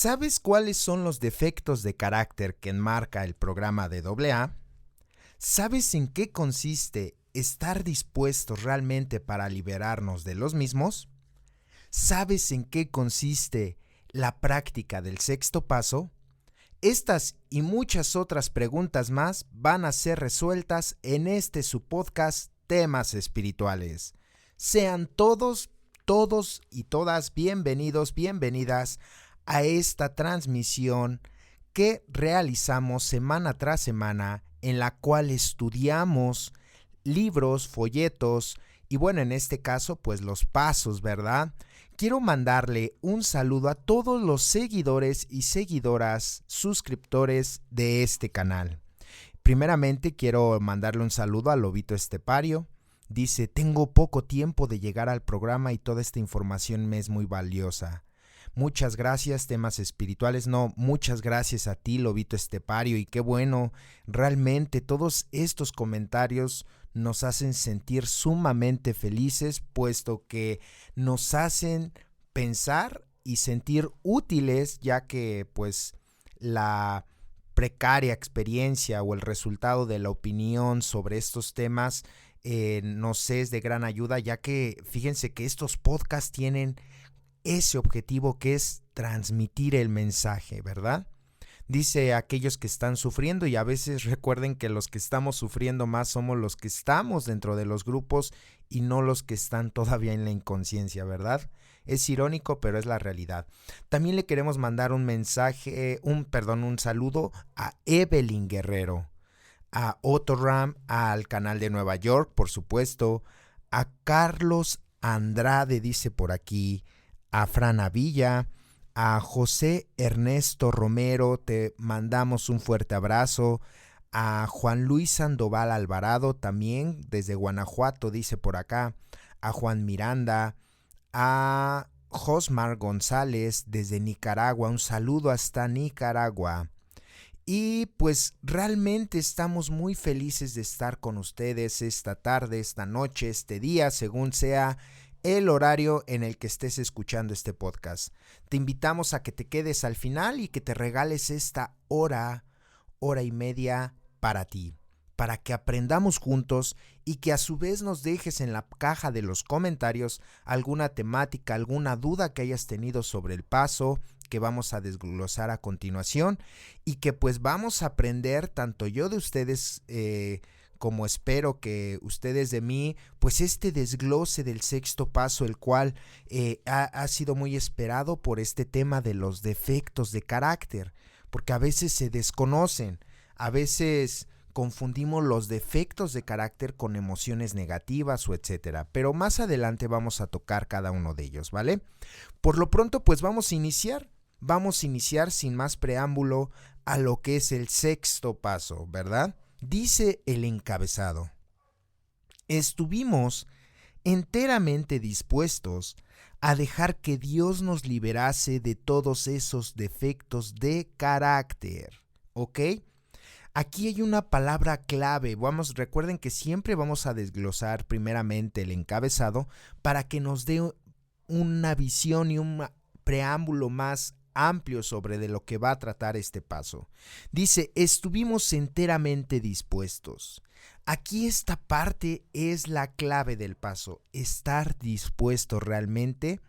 ¿Sabes cuáles son los defectos de carácter que enmarca el programa de AA? ¿Sabes en qué consiste estar dispuestos realmente para liberarnos de los mismos? ¿Sabes en qué consiste la práctica del sexto paso? Estas y muchas otras preguntas más van a ser resueltas en este su podcast Temas Espirituales. Sean todos y todas bienvenidos, bienvenidas a esta transmisión que realizamos semana tras semana, en la cual estudiamos libros, folletos y bueno, en este caso pues los pasos, ¿verdad? Quiero mandarle un saludo a todos los seguidores y seguidoras, suscriptores de este canal. Primeramente quiero mandarle un saludo a Lobito Estepario. Dice, tengo poco tiempo de llegar al programa y toda esta información me es muy valiosa. Muchas gracias, Temas Espirituales. No, muchas gracias a ti, Lobito Estepario. Y qué bueno, realmente todos estos comentarios nos hacen sentir sumamente felices, puesto que nos hacen pensar y sentir útiles, ya que pues la precaria experiencia o el resultado de la opinión sobre estos temas nos es de gran ayuda, ya que fíjense que estos podcasts tienen ese objetivo que es transmitir el mensaje, ¿verdad? Dice aquellos que están sufriendo, y a veces recuerden que los que estamos sufriendo más somos los que estamos dentro de los grupos y no los que están todavía en la inconsciencia, ¿verdad? Es irónico, pero es la realidad. También le queremos mandar un mensaje, un saludo a Evelyn Guerrero, a Otto Ram, al canal de Nueva York, por supuesto, a Carlos Andrade, dice por aquí, a Fran Avilla, a José Ernesto Romero, te mandamos un fuerte abrazo. A Juan Luis Sandoval Alvarado, también desde Guanajuato, dice por acá. A Juan Miranda, a Josmar González desde Nicaragua, un saludo hasta Nicaragua. Y pues realmente estamos muy felices de estar con ustedes esta tarde, esta noche, este día, según sea el horario en el que estés escuchando este podcast. Te invitamos a que te quedes al final y que te regales esta hora y media para ti, para que aprendamos juntos y que a su vez nos dejes en la caja de los comentarios alguna temática, alguna duda que hayas tenido sobre el paso que vamos a desglosar a continuación, y que pues vamos a aprender tanto yo de ustedes como espero que ustedes de mí, pues este desglose del sexto paso, el cual ha sido muy esperado por este tema de los defectos de carácter, porque a veces se desconocen, a veces confundimos los defectos de carácter con emociones negativas o etcétera, pero más adelante vamos a tocar cada uno de ellos, ¿vale? Por lo pronto, pues vamos a iniciar sin más preámbulo a lo que es el sexto paso, ¿verdad? Dice el encabezado: estuvimos enteramente dispuestos a dejar que Dios nos liberase de todos esos defectos de carácter, ¿ok? Aquí hay una palabra clave. Recuerden que siempre vamos a desglosar primeramente el encabezado para que nos dé una visión y un preámbulo más amplio sobre de lo que va a tratar este paso. Dice, estuvimos enteramente dispuestos. Aquí esta parte es la clave del paso, estar dispuesto realmente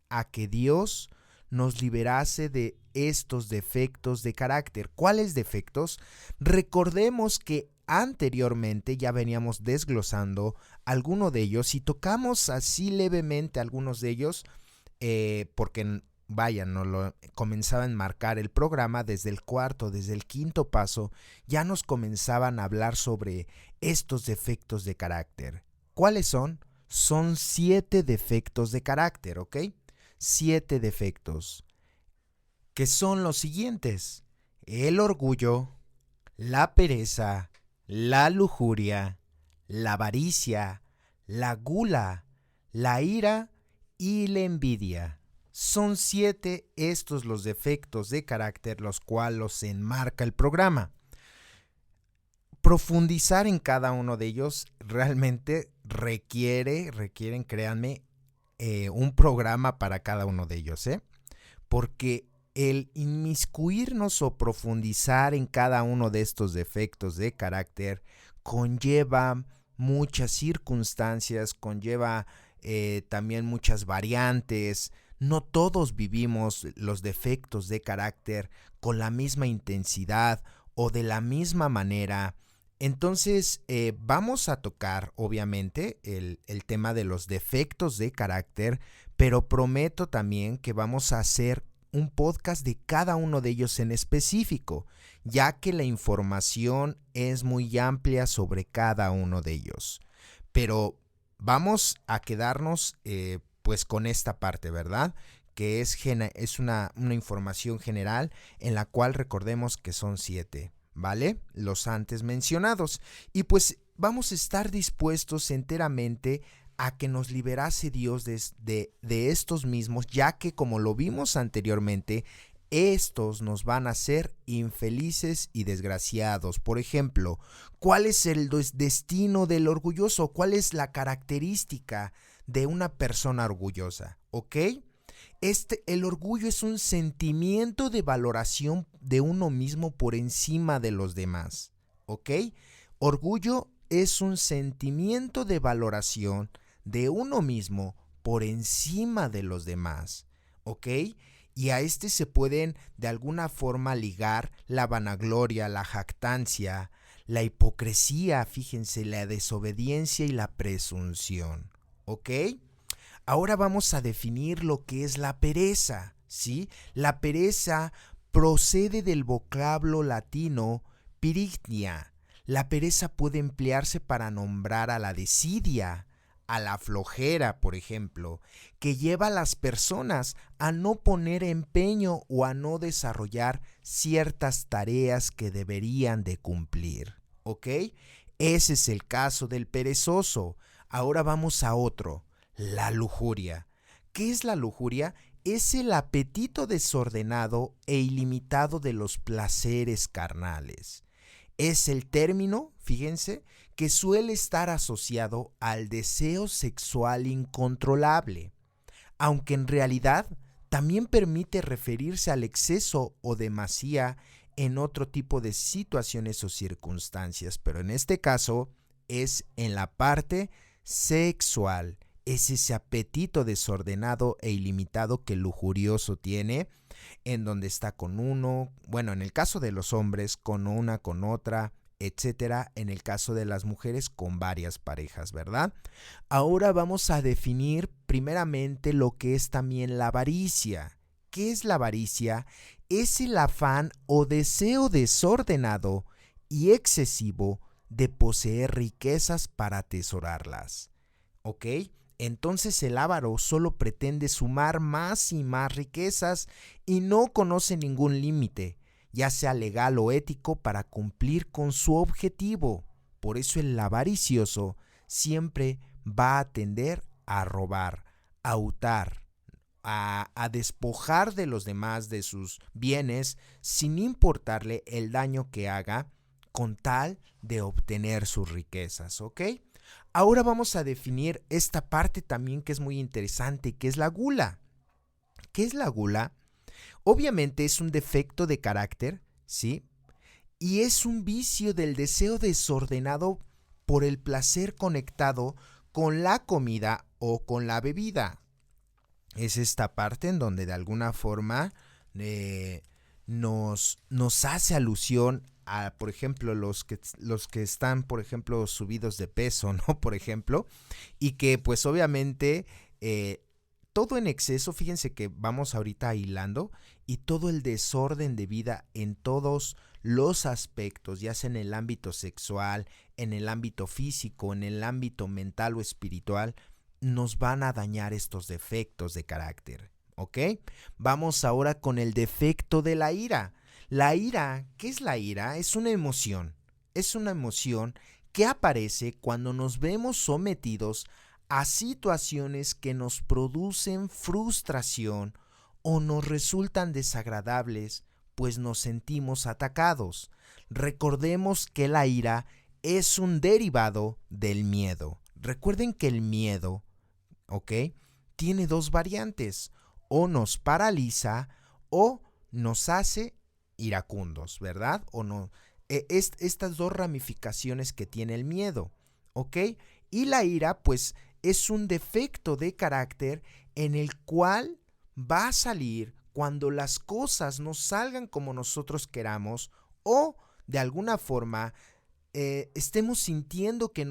a que Dios nos liberase de estos defectos de carácter. ¿Cuáles defectos? Recordemos que anteriormente ya veníamos desglosando alguno de ellos y tocamos así levemente algunos de ellos porque vaya, nos lo comenzaba a enmarcar el programa desde el quinto paso, ya nos comenzaban a hablar sobre estos defectos de carácter. ¿Cuáles son? Son 7 defectos de carácter, ¿ok? 7 defectos, que son los siguientes: el orgullo, la pereza, la lujuria, la avaricia, la gula, la ira y la envidia. Son 7 estos los defectos de carácter los cuales los enmarca el programa. Profundizar en cada uno de ellos realmente requieren, créanme, un programa para cada uno de ellos, porque el inmiscuirnos o profundizar en cada uno de estos defectos de carácter conlleva muchas circunstancias, conlleva también muchas variantes. No todos vivimos los defectos de carácter con la misma intensidad o de la misma manera. Entonces vamos a tocar obviamente el tema de los defectos de carácter, pero prometo también que vamos a hacer un podcast de cada uno de ellos en específico, ya que la información es muy amplia sobre cada uno de ellos. Pero vamos a quedarnos pues con esta parte, ¿verdad? Que es una información general en la cual recordemos que son 7, ¿vale? Los antes mencionados. Y pues vamos a estar dispuestos enteramente a que nos liberase Dios de estos mismos, ya que como lo vimos anteriormente, estos nos van a hacer infelices y desgraciados. Por ejemplo, ¿cuál es el destino del orgulloso? ¿Cuál es la característica de una persona orgullosa? ¿Ok? El orgullo es un sentimiento de valoración de uno mismo por encima de los demás. ¿Ok? Orgullo es un sentimiento de valoración de uno mismo por encima de los demás. ¿Ok? Y a este se pueden de alguna forma ligar la vanagloria, la jactancia, la hipocresía, fíjense, la desobediencia y la presunción. ¿Ok? Ahora vamos a definir lo que es la pereza, ¿sí? La pereza procede del vocablo latino pirignia. La pereza puede emplearse para nombrar a la desidia, a la flojera, por ejemplo, que lleva a las personas a no poner empeño o a no desarrollar ciertas tareas que deberían de cumplir, ¿ok? Ese es el caso del perezoso. Ahora vamos a otro. La lujuria. ¿Qué es la lujuria? Es el apetito desordenado e ilimitado de los placeres carnales. Es el término, fíjense, que suele estar asociado al deseo sexual incontrolable, aunque en realidad también permite referirse al exceso o demasía en otro tipo de situaciones o circunstancias, pero en este caso es en la parte sexual. Es ese apetito desordenado e ilimitado que el lujurioso tiene, en donde está con uno, bueno, en el caso de los hombres, con una, con otra, etcétera, en el caso de las mujeres, con varias parejas, ¿verdad? Ahora vamos a definir primeramente lo que es también la avaricia. ¿Qué es la avaricia? Es el afán o deseo desordenado y excesivo de poseer riquezas para atesorarlas, ¿ok? Entonces el avaro solo pretende sumar más y más riquezas y no conoce ningún límite, ya sea legal o ético, para cumplir con su objetivo. Por eso el avaricioso siempre va a tender a robar, a hurtar, a despojar de los demás de sus bienes sin importarle el daño que haga con tal de obtener sus riquezas, ¿ok? Ahora vamos a definir esta parte también que es muy interesante, que es la gula. ¿Qué es la gula? Obviamente es un defecto de carácter, ¿sí? Y es un vicio del deseo desordenado por el placer conectado con la comida o con la bebida. Es esta parte en donde de alguna forma nos hace alusión a, por ejemplo, los que están, por ejemplo, subidos de peso, ¿no? Por ejemplo, y que pues obviamente todo en exceso, fíjense que vamos ahorita hilando, y todo el desorden de vida en todos los aspectos, ya sea en el ámbito sexual, en el ámbito físico, en el ámbito mental o espiritual, nos van a dañar estos defectos de carácter, ¿ok? Vamos ahora con el defecto de la ira. La ira, ¿qué es la ira? Es una emoción. Es una emoción que aparece cuando nos vemos sometidos a situaciones que nos producen frustración o nos resultan desagradables, pues nos sentimos atacados. Recordemos que la ira es un derivado del miedo. Recuerden que el miedo, ¿ok?, tiene dos variantes: o nos paraliza o nos hace iracundos, ¿verdad? O no. Estas dos ramificaciones que tiene el miedo, ¿ok? Y la ira, pues, es un defecto de carácter en el cual va a salir cuando las cosas no salgan como nosotros queramos o de alguna forma estemos sintiendo que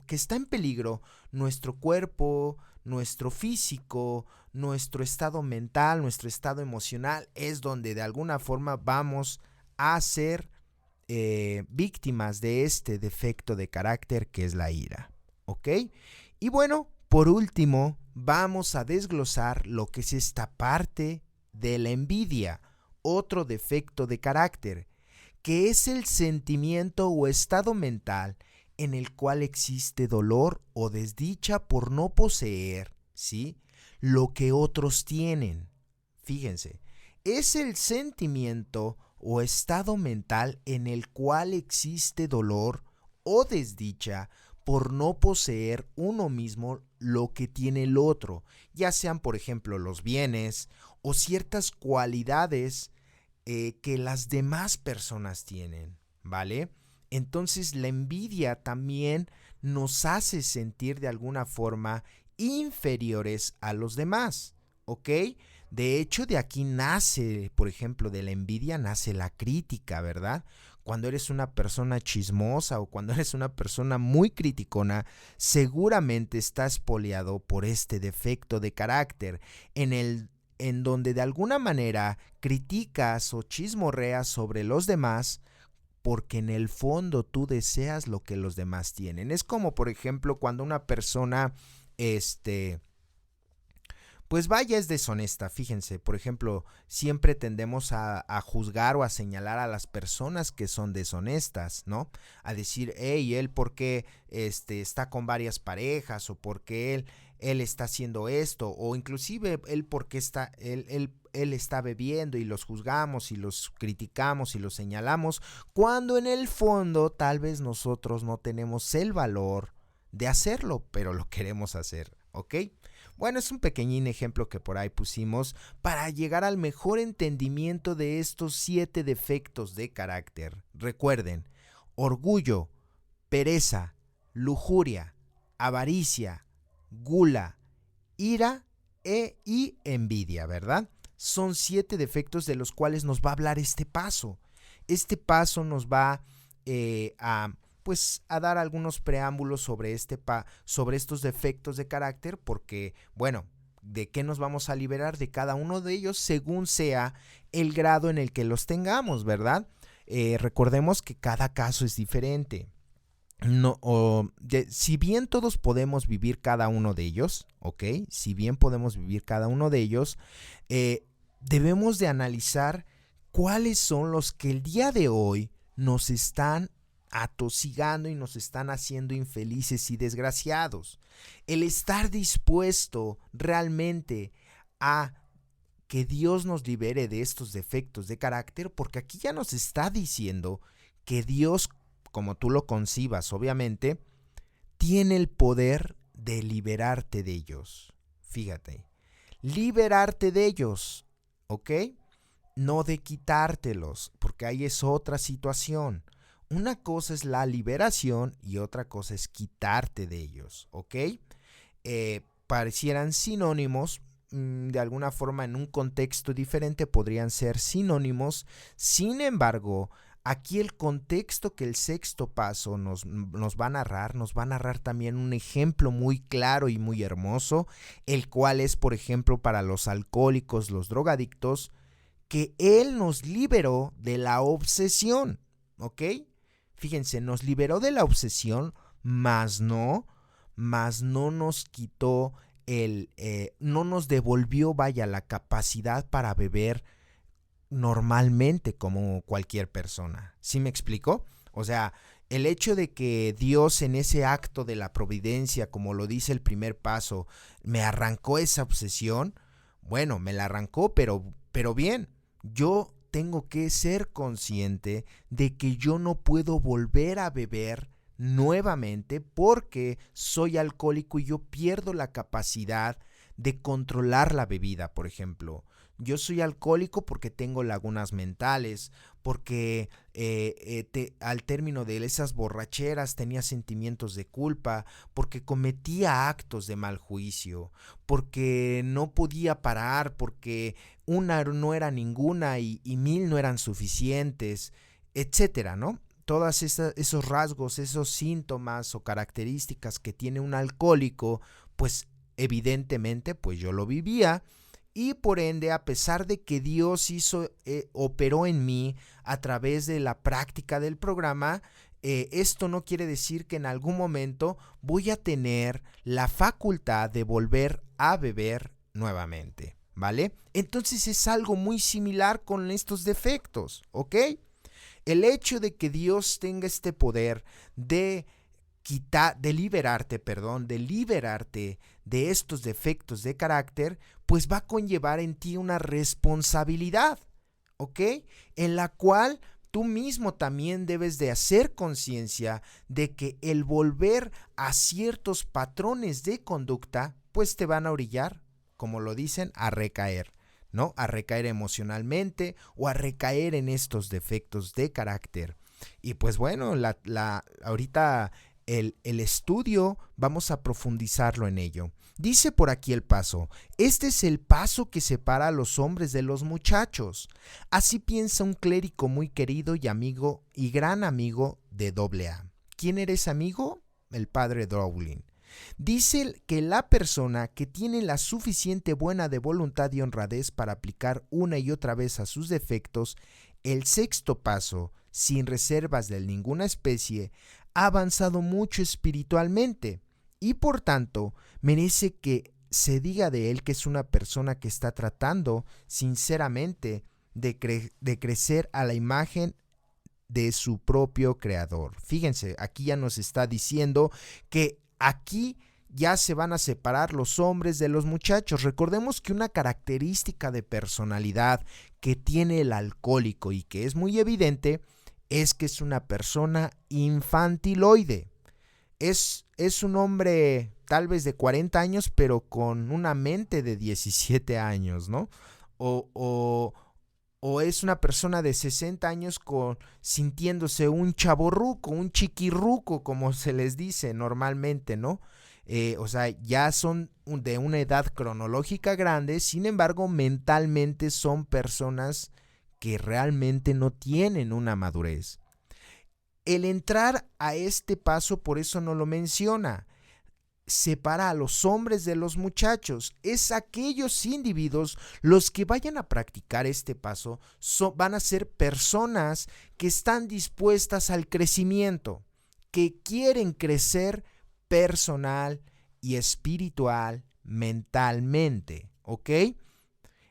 que está en peligro nuestro cuerpo, nuestro físico, nuestro estado mental, nuestro estado emocional, es donde de alguna forma vamos a ser víctimas de este defecto de carácter que es la ira, ¿ok? Y bueno, por último, vamos a desglosar lo que es esta parte de la envidia, otro defecto de carácter, que es el sentimiento o estado mental en el cual existe dolor o desdicha por no poseer, ¿sí?, lo que otros tienen. Fíjense, es el sentimiento o estado mental en el cual existe dolor o desdicha por no poseer uno mismo lo que tiene el otro, ya sean por ejemplo los bienes o ciertas cualidades que las demás personas tienen, ¿vale? Entonces la envidia también nos hace sentir de alguna forma inferiores a los demás, ¿ok? De hecho, de aquí nace, por ejemplo, de la envidia nace la crítica, ¿verdad? Cuando eres una persona chismosa o cuando eres una persona muy criticona, seguramente estás espoliado por este defecto de carácter en donde de alguna manera criticas o chismorreas sobre los demás porque en el fondo tú deseas lo que los demás tienen. Es como, por ejemplo, cuando una persona, pues vaya, es deshonesta. Fíjense, por ejemplo, siempre tendemos a juzgar o a señalar a las personas que son deshonestas, ¿no? A decir, hey, él por qué está con varias parejas, o por qué él está haciendo esto, o inclusive él por qué él está bebiendo, y los juzgamos y los criticamos y los señalamos, cuando en el fondo tal vez nosotros no tenemos el valor de hacerlo, pero lo queremos hacer, ¿ok? Bueno, es un pequeñín ejemplo que por ahí pusimos para llegar al mejor entendimiento de estos 7 defectos de carácter. Recuerden, orgullo, pereza, lujuria, avaricia, gula, ira y envidia, ¿verdad? Son 7 defectos de los cuales nos va a hablar este paso. Este paso nos va a dar algunos preámbulos sobre sobre estos defectos de carácter, porque, bueno, ¿de qué nos vamos a liberar? De cada uno de ellos según sea el grado en el que los tengamos, ¿verdad? Recordemos que cada caso es diferente. No, si bien todos podemos vivir cada uno de ellos, ¿ok? Si bien podemos vivir cada uno de ellos, debemos de analizar cuáles son los que el día de hoy nos están atosigando y nos están haciendo infelices y desgraciados. El estar dispuesto realmente a que Dios nos libere de estos defectos de carácter, porque aquí ya nos está diciendo que Dios, como tú lo concibas, obviamente, tiene el poder de liberarte de ellos. Fíjate, liberarte de ellos, ¿ok? No de quitártelos, porque ahí es otra situación. Una cosa es la liberación y otra cosa es quitarte de ellos, ¿ok? Parecieran sinónimos, de alguna forma en un contexto diferente podrían ser sinónimos. Sin embargo, aquí el contexto que el sexto paso nos va a narrar también un ejemplo muy claro y muy hermoso, el cual es, por ejemplo, para los alcohólicos, los drogadictos, que Él nos liberó de la obsesión, ¿ok? Fíjense, nos liberó de la obsesión, mas no nos quitó no nos devolvió, vaya, la capacidad para beber normalmente como cualquier persona. ¿Sí me explico? O sea, el hecho de que Dios en ese acto de la providencia, como lo dice el primer paso, me arrancó esa obsesión, bueno, me la arrancó, pero bien, yo tengo que ser consciente de que yo no puedo volver a beber nuevamente porque soy alcohólico y yo pierdo la capacidad de controlar la bebida, por ejemplo. yo soy alcohólico porque tengo lagunas mentales, porque al término de esas borracheras tenía sentimientos de culpa, porque cometía actos de mal juicio, porque no podía parar, porque una no era ninguna y mil no eran suficientes, etcétera, ¿no? Todos esos rasgos, esos síntomas o características que tiene un alcohólico, pues evidentemente pues yo lo vivía. Y por ende, a pesar de que Dios operó en mí a través de la práctica del programa, esto no quiere decir que en algún momento voy a tener la facultad de volver a beber nuevamente, ¿vale? Entonces es algo muy similar con estos defectos, ¿ok? El hecho de que Dios tenga este poder de liberarte de estos defectos de carácter, pues va a conllevar en ti una responsabilidad, ¿ok? En la cual tú mismo también debes de hacer conciencia de que el volver a ciertos patrones de conducta, pues te van a orillar, como lo dicen, a recaer, ¿no? A recaer emocionalmente o a recaer en estos defectos de carácter. Y pues bueno, ahorita el estudio vamos a profundizarlo en ello. Dice por aquí el paso: este es el paso que separa a los hombres de los muchachos. Así piensa un clérigo muy querido y amigo y gran amigo de AA. ¿Quién eres, amigo? El padre Dowling. Dice que la persona que tiene la suficiente buena de voluntad y honradez para aplicar una y otra vez a sus defectos el sexto paso, sin reservas de ninguna especie, ha avanzado mucho espiritualmente y por tanto merece que se diga de él que es una persona que está tratando sinceramente de crecer a la imagen de su propio creador. Fíjense, aquí ya nos está diciendo que aquí ya se van a separar los hombres de los muchachos. Recordemos que una característica de personalidad que tiene el alcohólico y que es muy evidente es que es una persona infantiloide. Es un hombre tal vez de 40 años, pero con una mente de 17 años, ¿no? O es una persona de 60 años sintiéndose un chavorruco, un chiquirruco, como se les dice normalmente, ¿no? O sea, ya son de una edad cronológica grande, sin embargo, mentalmente son personas que realmente no tienen una madurez. El entrar a este paso, por eso no lo menciona, separa a los hombres de los muchachos. Es aquellos individuos los que vayan a practicar este paso, van a ser personas que están dispuestas al crecimiento, que quieren crecer personal y espiritual, mentalmente, ¿ok?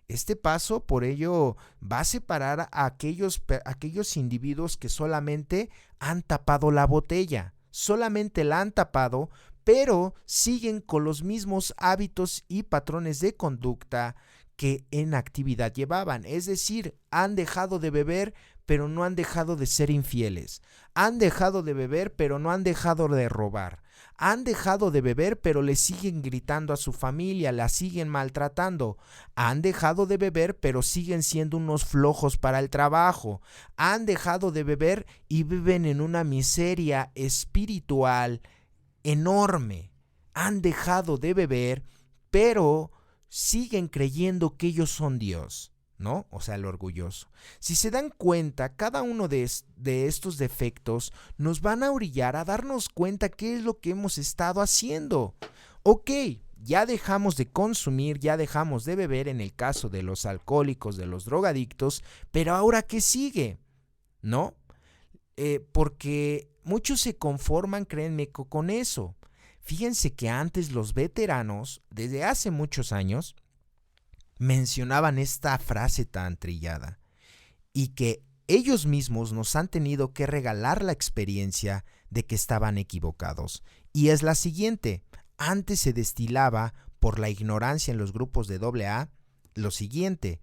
Este paso, por ello, va a separar a aquellos individuos que solamente han tapado la botella, solamente la han tapado, pero siguen con los mismos hábitos y patrones de conducta que en actividad llevaban. Es decir, han dejado de beber, pero no han dejado de ser infieles. Han dejado de beber, pero no han dejado de robar. Han dejado de beber, pero le siguen gritando a su familia, la siguen maltratando. Han dejado de beber, pero siguen siendo unos flojos para el trabajo. Han dejado de beber y viven en una miseria espiritual enorme. Han dejado de beber, pero siguen creyendo que ellos son Dios, ¿no? O sea, el orgulloso. Si se dan cuenta, cada uno de estos defectos nos van a orillar a darnos cuenta qué es lo que hemos estado haciendo. Ok, ya dejamos de consumir, ya dejamos de beber en el caso de los alcohólicos, de los drogadictos, pero ahora ¿qué sigue? ¿No? Porque muchos se conforman, créanme, con eso. Fíjense que antes los veteranos, desde hace muchos años, mencionaban esta frase tan trillada y que ellos mismos nos han tenido que regalar la experiencia de que estaban equivocados. Y es la siguiente: antes se destilaba por la ignorancia en los grupos de AA lo siguiente: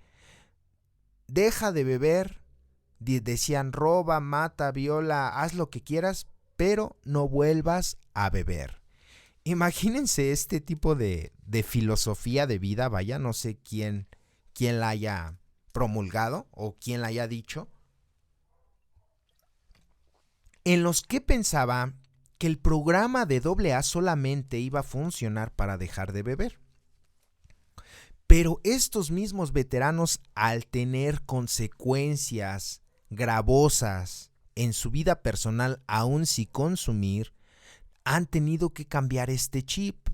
deja de beber, decían, roba, mata, viola, haz lo que quieras, pero no vuelvas a beber. Imagínense este tipo de filosofía de vida, vaya, no sé quién quien la haya promulgado o quien la haya dicho, en los que pensaba que el programa de AA solamente iba a funcionar para dejar de beber. Pero estos mismos veteranos, al tener consecuencias gravosas en su vida personal, aún sin consumir, han tenido que cambiar este chip,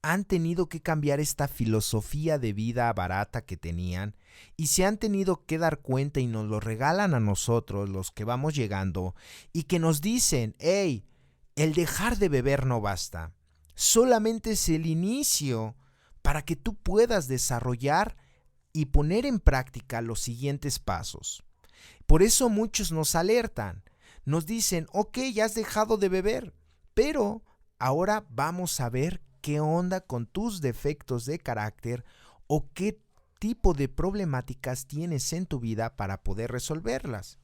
han tenido que cambiar esta filosofía de vida barata que tenían y se han tenido que dar cuenta y nos lo regalan a nosotros, los que vamos llegando, y que nos dicen, hey, el dejar de beber no basta, solamente es el inicio para que tú puedas desarrollar y poner en práctica los siguientes pasos. Por eso muchos nos alertan, nos dicen, ok, ya has dejado de beber, pero ahora vamos a ver qué onda con tus defectos de carácter o qué tipo de problemáticas tienes en tu vida para poder resolverlas.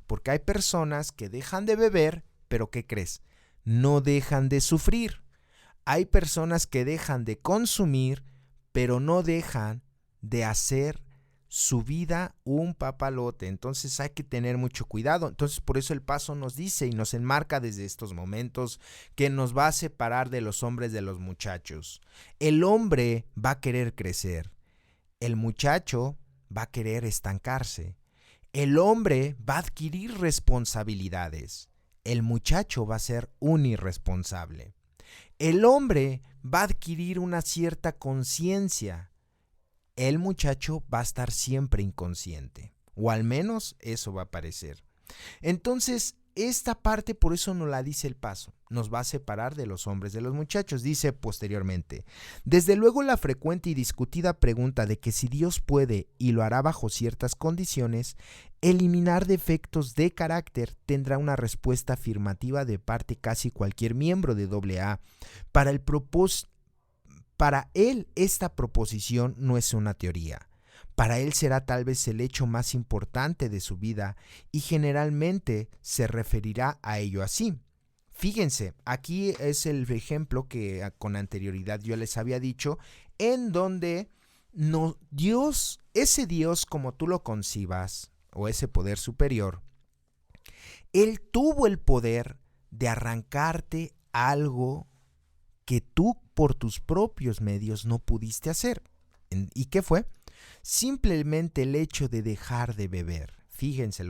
Porque hay personas que dejan de beber, pero ¿qué crees? No dejan de sufrir. Hay personas que dejan de consumir, pero no dejan de hacer su vida un papalote. Entonces hay que tener mucho cuidado. Entonces por eso el paso nos dice y nos enmarca desde estos momentos que nos va a separar de los hombres de los muchachos. El hombre va a querer crecer. El muchacho va a querer estancarse. El hombre va a adquirir responsabilidades. El muchacho va a ser un irresponsable. El hombre va a adquirir una cierta conciencia. El muchacho va a estar siempre inconsciente, o al menos eso va a parecer. Entonces, esta parte por eso nos la dice el paso, nos va a separar de los hombres de los muchachos. Dice posteriormente, desde luego la frecuente y discutida pregunta de que si Dios puede, y lo hará bajo ciertas condiciones, eliminar defectos de carácter tendrá una respuesta afirmativa de parte casi cualquier miembro de AA. Para él esta proposición no es una teoría. Para él será tal vez el hecho más importante de su vida y generalmente se referirá a ello así. Fíjense, aquí es el ejemplo que con anterioridad yo les había dicho, en donde Dios, ese Dios como tú lo concibas, o ese poder superior, Él tuvo el poder de arrancarte algo que tú por tus propios medios no pudiste hacer. ¿Y qué fue? Simplemente el hecho de dejar de beber. Fíjense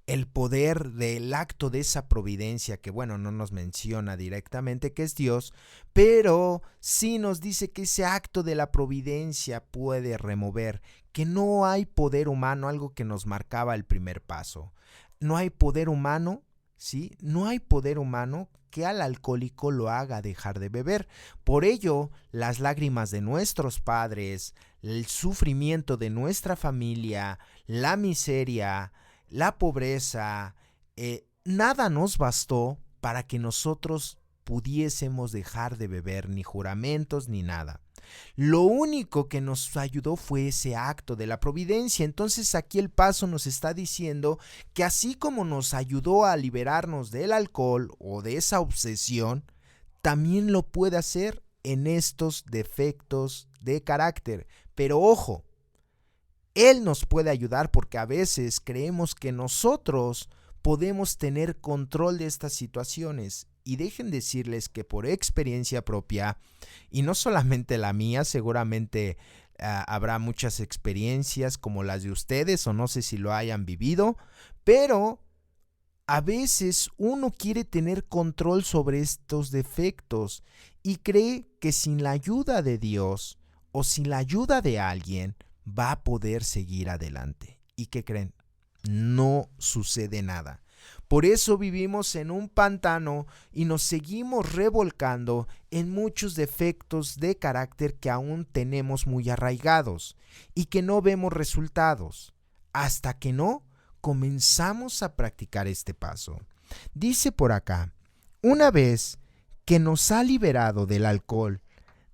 el poder del acto de esa providencia que, bueno, no nos menciona directamente que es Dios, pero sí nos dice que ese acto de la providencia puede remover, que no hay poder humano, algo que nos marcaba el primer paso. No hay poder humano, ¿sí? No hay poder humano que al alcohólico lo haga dejar de beber. Por ello, las lágrimas de nuestros padres, el sufrimiento de nuestra familia, la miseria, la pobreza, nada nos bastó para que nosotros pudiésemos dejar de beber, ni juramentos ni nada. Lo único que nos ayudó fue ese acto de la providencia. Entonces aquí el paso nos está diciendo que así como nos ayudó a liberarnos del alcohol o de esa obsesión, también lo puede hacer en estos defectos de carácter. Pero ojo, Él nos puede ayudar porque a veces creemos que nosotros podemos tener control de estas situaciones. Y dejen decirles que por experiencia propia, y no solamente la mía, seguramente habrá muchas experiencias como las de ustedes, o no sé si lo hayan vivido, pero a veces uno quiere tener control sobre estos defectos y cree que sin la ayuda de Dios o sin la ayuda de alguien va a poder seguir adelante. ¿Y qué creen? No sucede nada. Por eso vivimos en un pantano y nos seguimos revolcando en muchos defectos de carácter que aún tenemos muy arraigados y que no vemos resultados hasta que no comenzamos a practicar este paso. Dice por acá, una vez que nos ha liberado del alcohol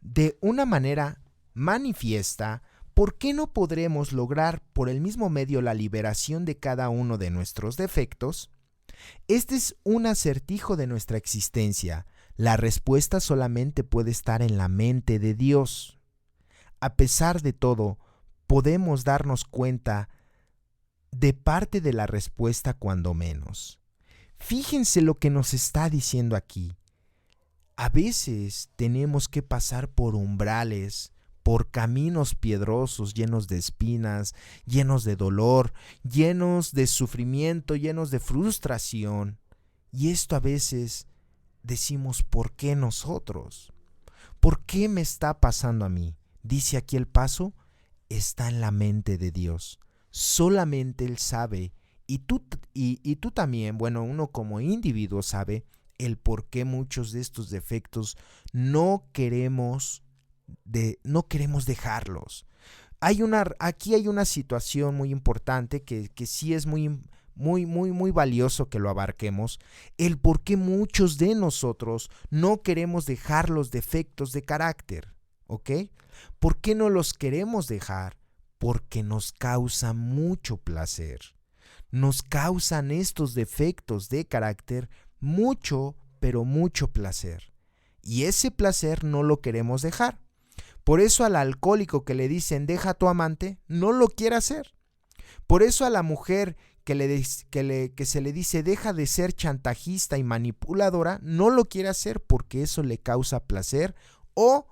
de una manera manifiesta, ¿por qué no podremos lograr por el mismo medio la liberación de cada uno de nuestros defectos? Este es un acertijo de nuestra existencia. La respuesta solamente puede estar en la mente de Dios. a pesar de todo, podemos darnos cuenta de parte de la respuesta cuando menos. Fíjense lo que nos está diciendo aquí. A veces tenemos que pasar por umbrales, por caminos piedrosos, llenos de espinas, llenos de dolor, llenos de sufrimiento, llenos de frustración. Y esto a veces decimos, ¿por qué nosotros? ¿Por qué me está pasando a mí? Dice aquí el paso, está en la mente de Dios. Solamente Él sabe, y tú también, bueno, uno como individuo sabe el por qué muchos de estos defectos no queremos dejarlos. Aquí hay una situación muy importante que sí es muy valioso que lo abarquemos, el por qué muchos de nosotros no queremos dejar los defectos de carácter, ¿ok? ¿Por qué no los queremos dejar? Porque nos causa mucho placer. Nos causan estos defectos de carácter mucho, pero mucho placer. Y ese placer no lo queremos dejar. Por eso al alcohólico que le dicen deja a tu amante, no lo quiere hacer. Por eso a la mujer que se le dice deja de ser chantajista y manipuladora, no lo quiere hacer porque eso le causa placer o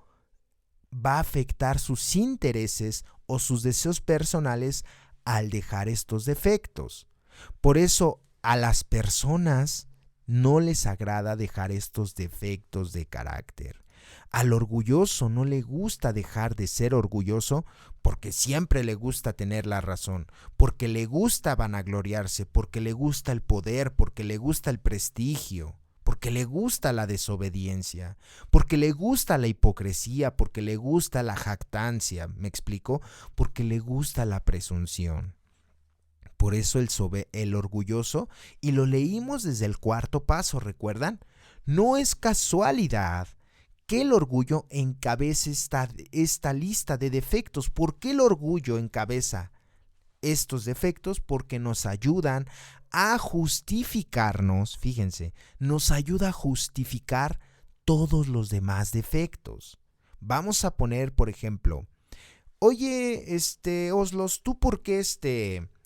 va a afectar sus intereses o sus deseos personales al dejar estos defectos. Por eso a las personas no les agrada dejar estos defectos de carácter. Al orgulloso no le gusta dejar de ser orgulloso porque siempre le gusta tener la razón, porque le gusta vanagloriarse, porque le gusta el poder, porque le gusta el prestigio, porque le gusta la desobediencia, porque le gusta la hipocresía, porque le gusta la jactancia, ¿me explico? Porque le gusta la presunción. Por eso el orgulloso, y lo leímos desde el cuarto paso, ¿recuerdan? No es casualidad que el orgullo encabece esta lista de defectos. ¿Por qué el orgullo encabeza estos defectos? Porque nos ayudan a justificarnos, fíjense, nos ayuda a justificar todos los demás defectos. Vamos a poner, por ejemplo, oye, Oslos, ¿tú por qué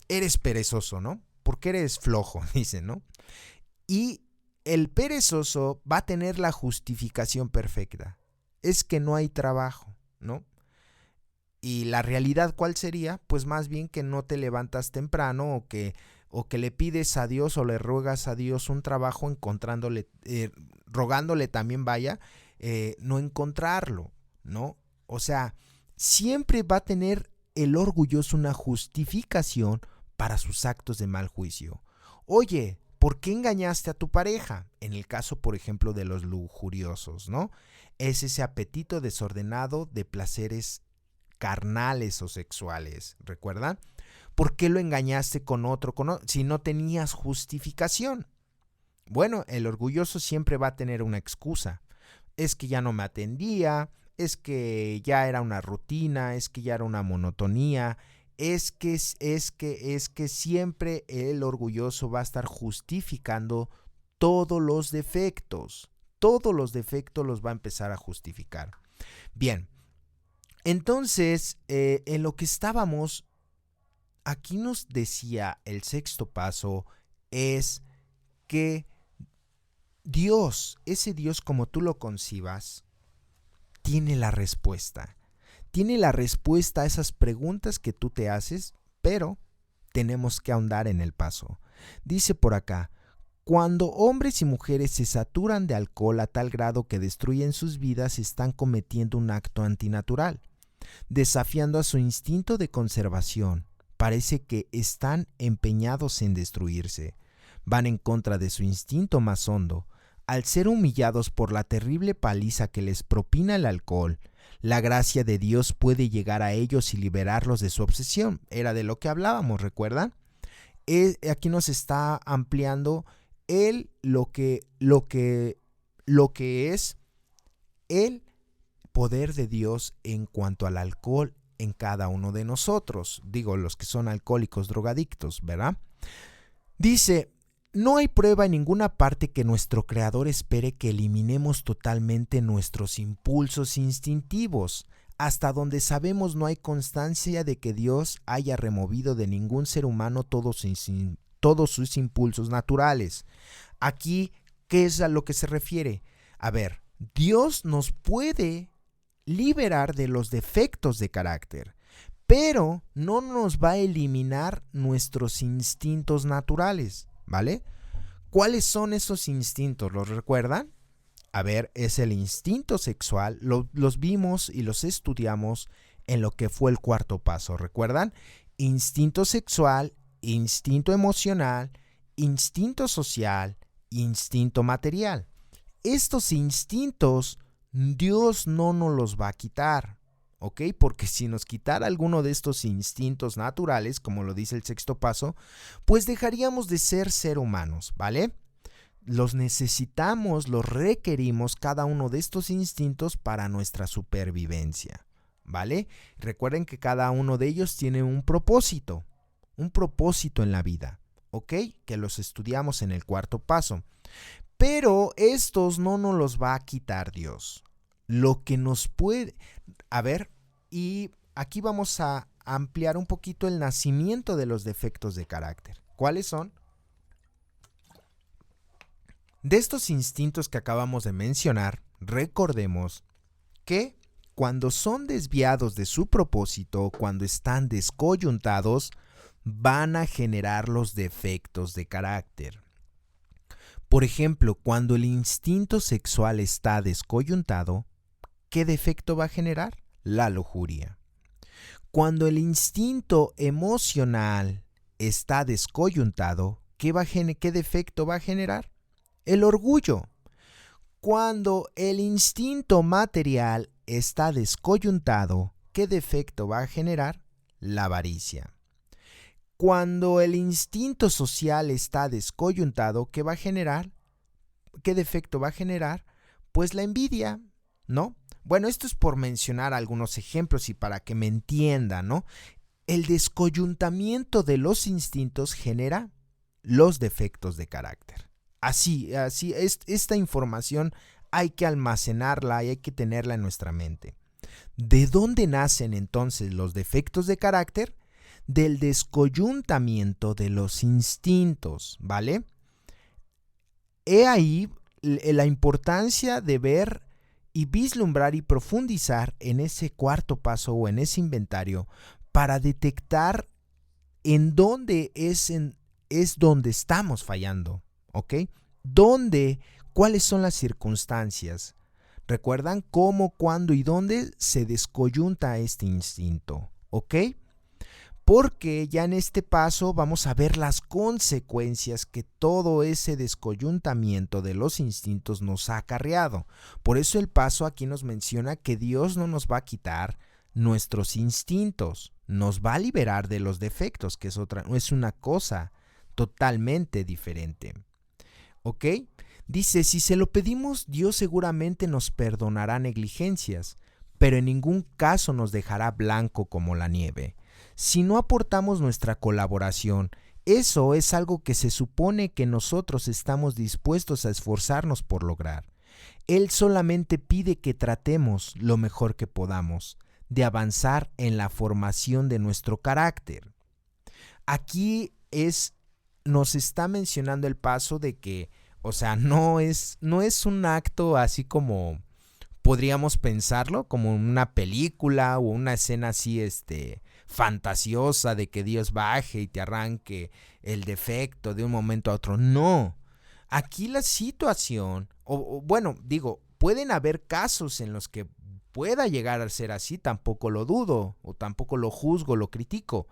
eres perezoso, ¿no? Porque eres flojo, dicen, ¿no? Y el perezoso va a tener la justificación perfecta. Es que no hay trabajo, ¿no? Y la realidad, ¿cuál sería? Pues más bien que no te levantas temprano o que le pides a Dios o le ruegas a Dios un trabajo rogándole también no encontrarlo, ¿no? O sea, siempre va a tener el orgulloso una justificación para sus actos de mal juicio. Oye, ¿por qué engañaste a tu pareja? En el caso, por ejemplo, de los lujuriosos, ¿no? Es ese apetito desordenado de placeres carnales o sexuales, ¿recuerdan? ¿Por qué lo engañaste con otro si no tenías justificación? Bueno, el orgulloso siempre va a tener una excusa. Es que ya no me atendía, es que ya era una rutina, es que ya era una monotonía, es que siempre el orgulloso va a estar justificando todos los defectos los va a empezar a justificar. Bien, entonces, en lo que estábamos, aquí nos decía el sexto paso, es que Dios, ese Dios como tú lo concibas, tiene la respuesta. Tiene la respuesta a esas preguntas que tú te haces, pero tenemos que ahondar en el paso. Dice por acá, cuando hombres y mujeres se saturan de alcohol a tal grado que destruyen sus vidas, están cometiendo un acto antinatural, desafiando a su instinto de conservación. Parece que están empeñados en destruirse. Van en contra de su instinto más hondo. Al ser humillados por la terrible paliza que les propina el alcohol, la gracia de Dios puede llegar a ellos y liberarlos de su obsesión. Era de lo que hablábamos, ¿recuerdan? Aquí nos está ampliando lo que es el poder de Dios en cuanto al alcohol en cada uno de nosotros. Digo, los que son alcohólicos drogadictos, ¿verdad? Dice, no hay prueba en ninguna parte que nuestro Creador espere que eliminemos totalmente nuestros impulsos instintivos. Hasta donde sabemos no hay constancia de que Dios haya removido de ningún ser humano todos sus impulsos naturales. Aquí, ¿qué es a lo que se refiere? A ver, Dios nos puede liberar de los defectos de carácter, pero no nos va a eliminar nuestros instintos naturales, ¿vale? ¿Cuáles son esos instintos? ¿Los recuerdan? A ver, es el instinto sexual, los vimos y los estudiamos en lo que fue el cuarto paso, ¿recuerdan? Instinto sexual, instinto emocional, instinto social, instinto material. Estos instintos Dios no nos los va a quitar, ¿ok? Porque si nos quitara alguno de estos instintos naturales, como lo dice el sexto paso, pues dejaríamos de ser humanos, ¿vale? Los necesitamos, los requerimos cada uno de estos instintos para nuestra supervivencia, ¿vale? Recuerden que cada uno de ellos tiene un propósito en la vida, ¿ok? Que los estudiamos en el cuarto paso. Pero estos no nos los va a quitar Dios. Lo que nos puede... A ver, y aquí vamos a ampliar un poquito el nacimiento de los defectos de carácter. ¿Cuáles son? De estos instintos que acabamos de mencionar, recordemos que cuando son desviados de su propósito, cuando están descoyuntados, van a generar los defectos de carácter. Por ejemplo, cuando el instinto sexual está descoyuntado, ¿qué defecto va a generar? La lujuria. Cuando el instinto emocional está descoyuntado, ¿qué defecto va a generar? El orgullo. Cuando el instinto material está descoyuntado, ¿qué defecto va a generar? La avaricia. Cuando el instinto social está descoyuntado, ¿qué va a generar? ¿Qué defecto va a generar? Pues la envidia, ¿no? Bueno, esto es por mencionar algunos ejemplos y para que me entiendan, ¿no? El descoyuntamiento de los instintos genera los defectos de carácter. Así, esta información hay que almacenarla y hay que tenerla en nuestra mente. ¿De dónde nacen entonces los defectos de carácter? Del descoyuntamiento de los instintos, ¿vale? He ahí la importancia de ver y vislumbrar y profundizar en ese cuarto paso o en ese inventario para detectar en dónde es donde estamos fallando, ¿ok? ¿Cuáles son las circunstancias? ¿Recuerdan cómo, cuándo y dónde se descoyunta este instinto? ¿Ok? Porque ya en este paso vamos a ver las consecuencias que todo ese descoyuntamiento de los instintos nos ha acarreado. Por eso el paso aquí nos menciona que Dios no nos va a quitar nuestros instintos, nos va a liberar de los defectos, que es una cosa totalmente diferente. ¿Ok? Dice, si se lo pedimos, Dios seguramente nos perdonará negligencias, pero en ningún caso nos dejará blanco como la nieve. Si no aportamos nuestra colaboración, eso es algo que se supone que nosotros estamos dispuestos a esforzarnos por lograr. Él solamente pide que tratemos lo mejor que podamos de avanzar en la formación de nuestro carácter. Aquí nos está mencionando el paso de que, o sea, no es un acto así como podríamos pensarlo, como una película o una escena así, fantasiosa de que Dios baje y te arranque el defecto de un momento a otro. No, aquí la situación, pueden haber casos en los que pueda llegar a ser así, tampoco lo dudo, o tampoco lo juzgo, lo critico,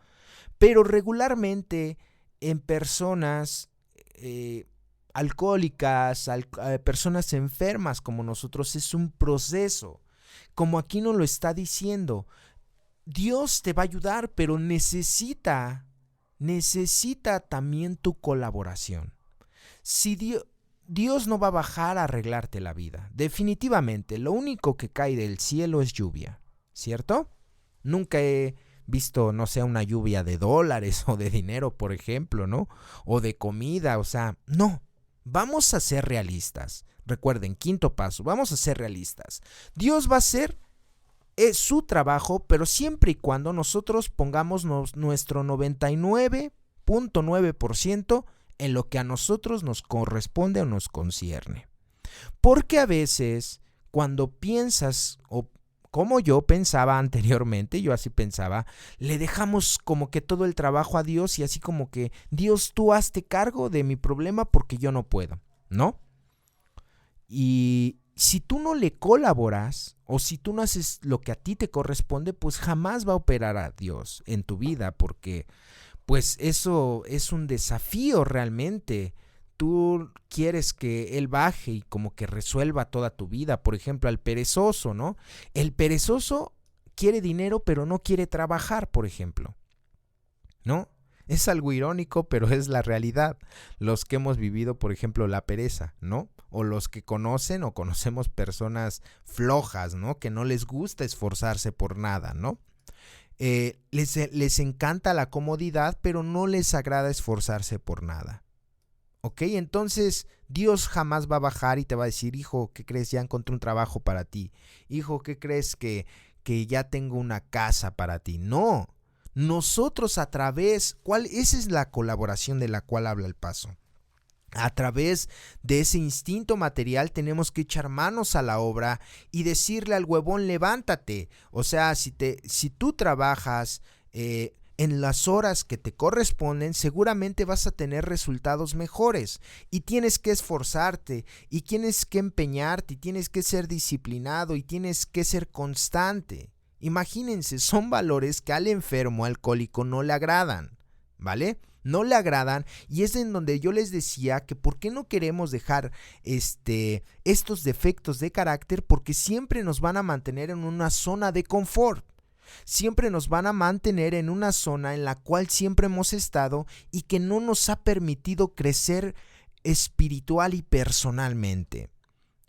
pero regularmente en personas alcohólicas, personas enfermas como nosotros, es un proceso, como aquí nos lo está diciendo. Dios te va a ayudar, pero necesita también tu colaboración. Si Dios no va a bajar a arreglarte la vida, definitivamente, lo único que cae del cielo es lluvia, ¿cierto? Nunca he visto, no sé, una lluvia de dólares o de dinero, por ejemplo, ¿no? O de comida, o sea, no. Vamos a ser realistas. Recuerden, quinto paso, vamos a ser realistas. Dios va a hacer es su trabajo, pero siempre y cuando nosotros pongamos nuestro 99.9% en lo que a nosotros nos corresponde o nos concierne. Porque a veces cuando piensas, o como yo pensaba anteriormente, yo así pensaba, le dejamos como que todo el trabajo a Dios y así como que, Dios, tú hazte cargo de mi problema porque yo no puedo, ¿no? Y si tú no le colaboras o si tú no haces lo que a ti te corresponde, pues jamás va a operar a Dios en tu vida, porque pues eso es un desafío realmente. Tú quieres que Él baje y como que resuelva toda tu vida. Por ejemplo, al perezoso, ¿no? El perezoso quiere dinero pero no quiere trabajar, por ejemplo, ¿no? Es algo irónico, pero es la realidad. Los que hemos vivido, por ejemplo, la pereza, ¿no? O los que conocen o conocemos personas flojas, ¿no? Que no les gusta esforzarse por nada, ¿no? Les encanta la comodidad, pero no les agrada esforzarse por nada. ¿Ok? Entonces Dios jamás va a bajar y te va a decir, hijo, ¿qué crees? Ya encontré un trabajo para ti. Hijo, ¿qué crees que ya tengo una casa para ti? No. Nosotros a través, esa es la colaboración de la cual habla el paso. A través de ese instinto material tenemos que echar manos a la obra y decirle al huevón, levántate. O sea, si tú trabajas en las horas que te corresponden, seguramente vas a tener resultados mejores. Y tienes que esforzarte, y tienes que empeñarte, y tienes que ser disciplinado, y tienes que ser constante. Imagínense, son valores que al enfermo alcohólico no le agradan, ¿vale? No le agradan, y es en donde yo les decía que por qué no queremos dejar estos defectos de carácter, porque siempre nos van a mantener en una zona de confort, siempre nos van a mantener en una zona en la cual siempre hemos estado y que no nos ha permitido crecer espiritual y personalmente.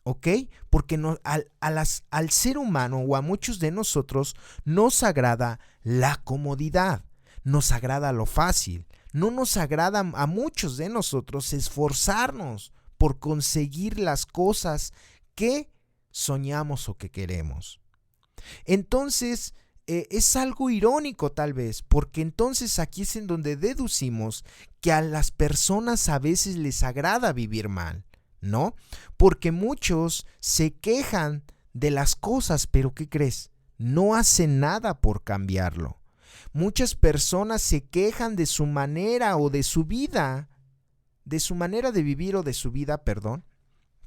¿Ok? Porque al ser humano o a muchos de nosotros nos agrada la comodidad, nos agrada lo fácil. No nos agrada a muchos de nosotros esforzarnos por conseguir las cosas que soñamos o que queremos. Entonces, es algo irónico tal vez, porque entonces aquí es en donde deducimos que a las personas a veces les agrada vivir mal, ¿no? Porque muchos se quejan de las cosas, pero ¿qué crees? No hacen nada por cambiarlo. Muchas personas se quejan de su manera o de su vida, de su manera de vivir o de su vida, perdón,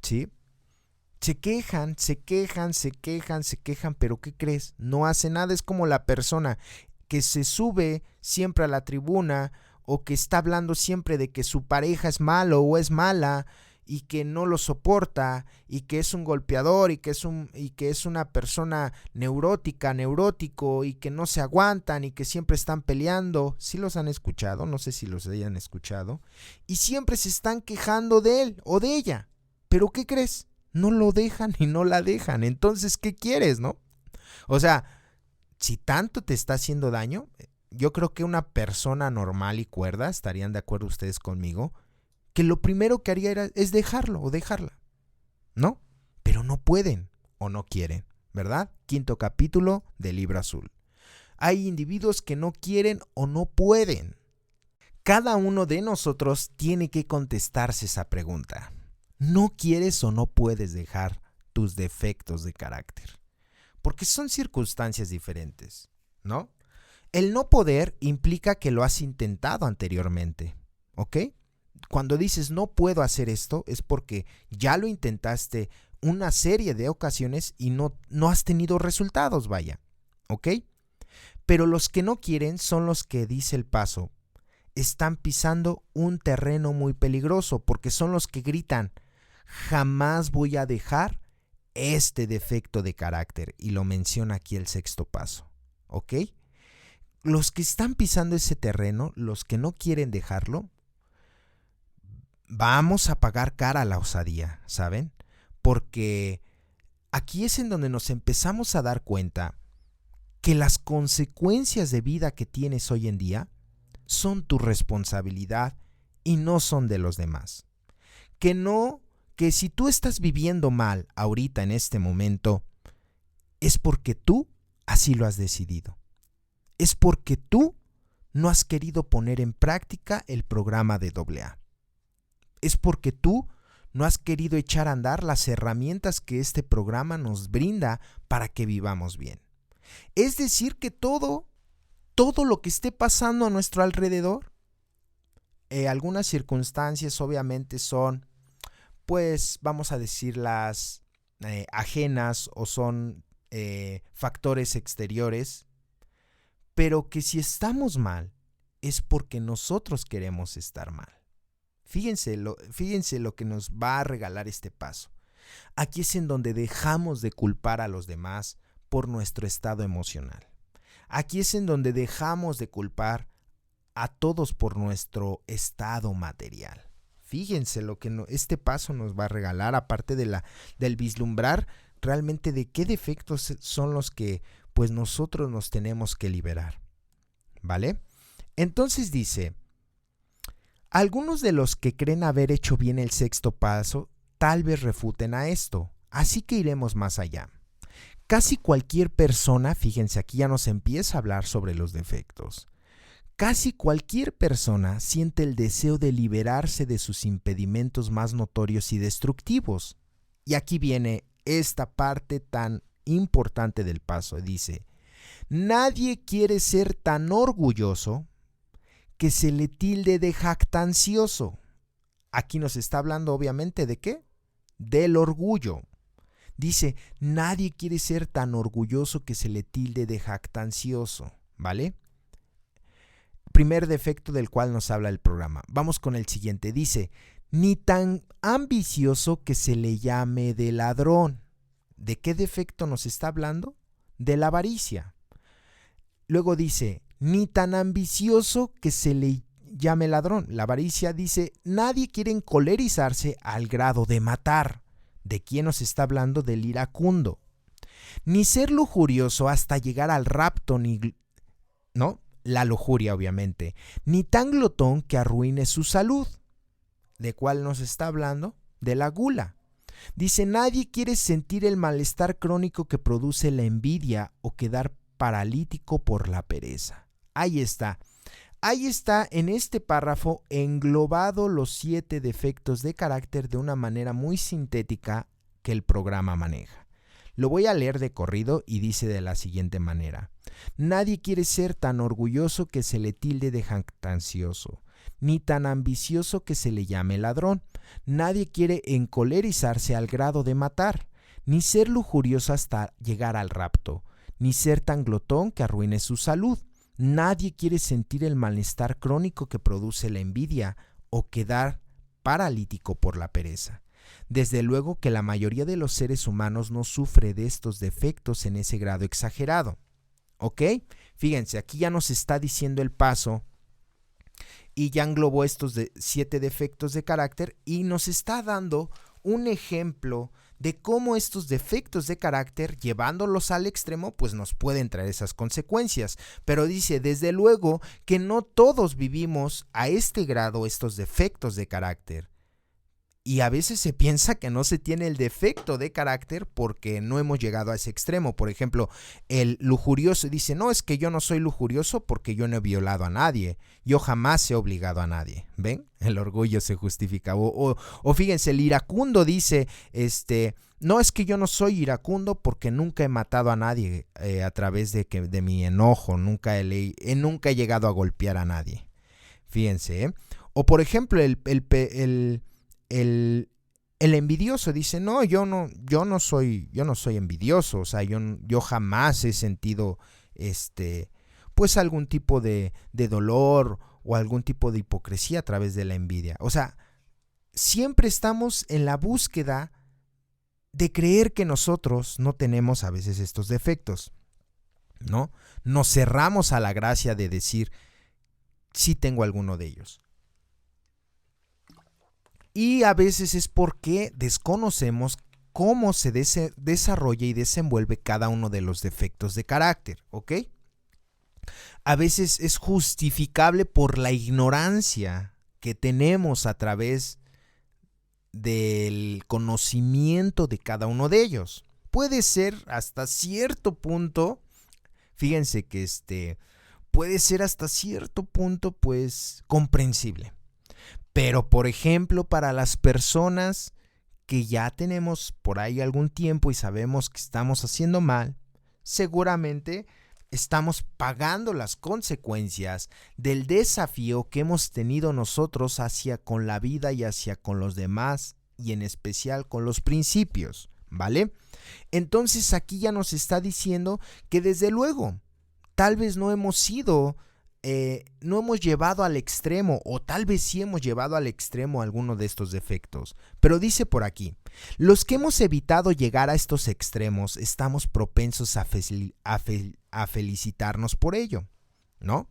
¿sí? Se quejan, pero ¿qué crees? No hace nada. Es como la persona que se sube siempre a la tribuna o que está hablando siempre de que su pareja es malo o es mala y que no lo soporta y que es un golpeador y que es una persona neurótico y que no se aguantan y que siempre están peleando. ¿Sí los han escuchado? No sé si los hayan escuchado. Y siempre se están quejando de él o de ella. ¿Pero qué crees? No lo dejan y no la dejan. Entonces, ¿qué quieres, no? O sea, si tanto te está haciendo daño, yo creo que una persona normal y cuerda, estarían de acuerdo ustedes conmigo, que lo primero que haría es dejarlo o dejarla, ¿no? Pero no pueden o no quieren, ¿verdad? 5º capítulo del Libro Azul. Hay individuos que no quieren o no pueden. Cada uno de nosotros tiene que contestarse esa pregunta. ¿No quieres o no puedes dejar tus defectos de carácter? Porque son circunstancias diferentes, ¿no? El no poder implica que lo has intentado anteriormente, ¿ok? Cuando dices no puedo hacer esto es porque ya lo intentaste una serie de ocasiones y no has tenido resultados, vaya, ¿ok? Pero los que no quieren son los que, dice el paso, están pisando un terreno muy peligroso, porque son los que gritan, jamás voy a dejar este defecto de carácter, y lo menciona aquí el 6º paso, ¿ok? Los que están pisando ese terreno, los que no quieren dejarlo, vamos a pagar cara a la osadía, ¿saben? Porque aquí es en donde nos empezamos a dar cuenta que las consecuencias de vida que tienes hoy en día son tu responsabilidad y no son de los demás. Que si tú estás viviendo mal ahorita en este momento, es porque tú así lo has decidido. Es porque tú no has querido poner en práctica el programa de AA. Es porque tú no has querido echar a andar las herramientas que este programa nos brinda para que vivamos bien. Es decir, que todo lo que esté pasando a nuestro alrededor, algunas circunstancias obviamente son, pues vamos a decirlas, ajenas o son factores exteriores, pero que si estamos mal es porque nosotros queremos estar mal. Fíjense lo que nos va a regalar este paso. Aquí es en donde dejamos de culpar a los demás por nuestro estado emocional. Aquí es en donde dejamos de culpar a todos por nuestro estado material. Fíjense lo que este paso nos va a regalar, aparte del vislumbrar realmente de qué defectos son los que pues nosotros nos tenemos que liberar. ¿Vale? Entonces dice, algunos de los que creen haber hecho bien el sexto paso tal vez refuten a esto, así que iremos más allá. Casi cualquier persona, fíjense, aquí ya nos empieza a hablar sobre los defectos. Casi cualquier persona siente el deseo de liberarse de sus impedimentos más notorios y destructivos. Y aquí viene esta parte tan importante del paso. Dice, nadie quiere ser tan orgulloso que se le tilde de jactancioso. Aquí nos está hablando obviamente ¿de qué? Del orgullo. Dice, nadie quiere ser tan orgulloso que se le tilde de jactancioso, ¿vale? Primer defecto del cual nos habla el programa. Vamos con el siguiente. Dice, ni tan ambicioso que se le llame de ladrón. ¿De qué defecto nos está hablando? De la avaricia. Luego dice, ni tan ambicioso que se le llame ladrón. La avaricia dice, nadie quiere encolerizarse al grado de matar. ¿De quién nos está hablando? Del iracundo. Ni ser lujurioso hasta llegar al rapto, ¿no? La lujuria, obviamente. Ni tan glotón que arruine su salud. ¿De cuál nos está hablando? De la gula. Dice, nadie quiere sentir el malestar crónico que produce la envidia o quedar paralítico por la pereza. Ahí está. Ahí está en este párrafo englobado los 7 defectos de carácter de una manera muy sintética que el programa maneja. Lo voy a leer de corrido y dice de la siguiente manera. Nadie quiere ser tan orgulloso que se le tilde de jactancioso, ni tan ambicioso que se le llame ladrón. Nadie quiere encolerizarse al grado de matar, ni ser lujurioso hasta llegar al rapto, ni ser tan glotón que arruine su salud. Nadie quiere sentir el malestar crónico que produce la envidia o quedar paralítico por la pereza. Desde luego que la mayoría de los seres humanos no sufre de estos defectos en ese grado exagerado. ¿Ok? Fíjense, aquí ya nos está diciendo el paso y ya englobó estos 7 defectos de carácter y nos está dando un ejemplo de cómo estos defectos de carácter, llevándolos al extremo, pues nos pueden traer esas consecuencias. Pero dice, desde luego que no todos vivimos a este grado estos defectos de carácter. Y a veces se piensa que no se tiene el defecto de carácter porque no hemos llegado a ese extremo. Por ejemplo, el lujurioso dice, no, es que yo no soy lujurioso porque yo no he violado a nadie. Yo jamás he obligado a nadie. ¿Ven? El orgullo se justifica. O fíjense, el iracundo dice, no, es que yo no soy iracundo porque nunca he matado a nadie a través de mi enojo. Nunca he llegado a golpear a nadie. Fíjense, ¿eh? O por ejemplo, el envidioso dice, no, yo no soy envidioso, o sea, yo jamás he sentido pues algún tipo de dolor o algún tipo de hipocresía a través de la envidia. O sea, siempre estamos en la búsqueda de creer que nosotros no tenemos a veces estos defectos, ¿no? Nos cerramos a la gracia de decir, sí tengo alguno de ellos. Y a veces es porque desconocemos cómo se desarrolla y desenvuelve cada uno de los defectos de carácter, ¿ok? A veces es justificable por la ignorancia que tenemos a través del conocimiento de cada uno de ellos. Puede ser hasta cierto punto Fíjense que puede ser hasta cierto punto pues comprensible. Pero por ejemplo, para las personas que ya tenemos por ahí algún tiempo y sabemos que estamos haciendo mal, seguramente estamos pagando las consecuencias del desafío que hemos tenido nosotros hacia con la vida y hacia con los demás y en especial con los principios, ¿vale? Entonces aquí ya nos está diciendo que desde luego tal vez no hemos no hemos llevado al extremo, o tal vez sí hemos llevado al extremo alguno de estos defectos. Pero dice por aquí, los que hemos evitado llegar a estos extremos estamos propensos a felicitarnos por ello, ¿no?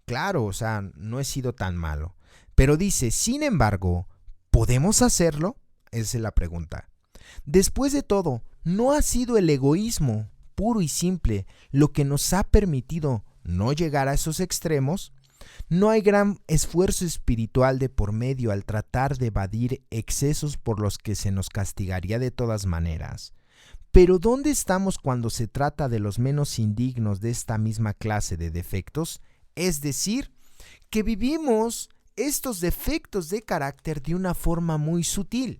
Claro, o sea, no he sido tan malo. Pero dice, sin embargo, ¿podemos hacerlo? Esa es la pregunta. Después de todo, no ha sido el egoísmo puro y simple lo que nos ha permitido no llegar a esos extremos. No hay gran esfuerzo espiritual de por medio al tratar de evadir excesos por los que se nos castigaría de todas maneras. Pero ¿dónde estamos cuando se trata de los menos indignos de esta misma clase de defectos? Es decir, que vivimos estos defectos de carácter de una forma muy sutil.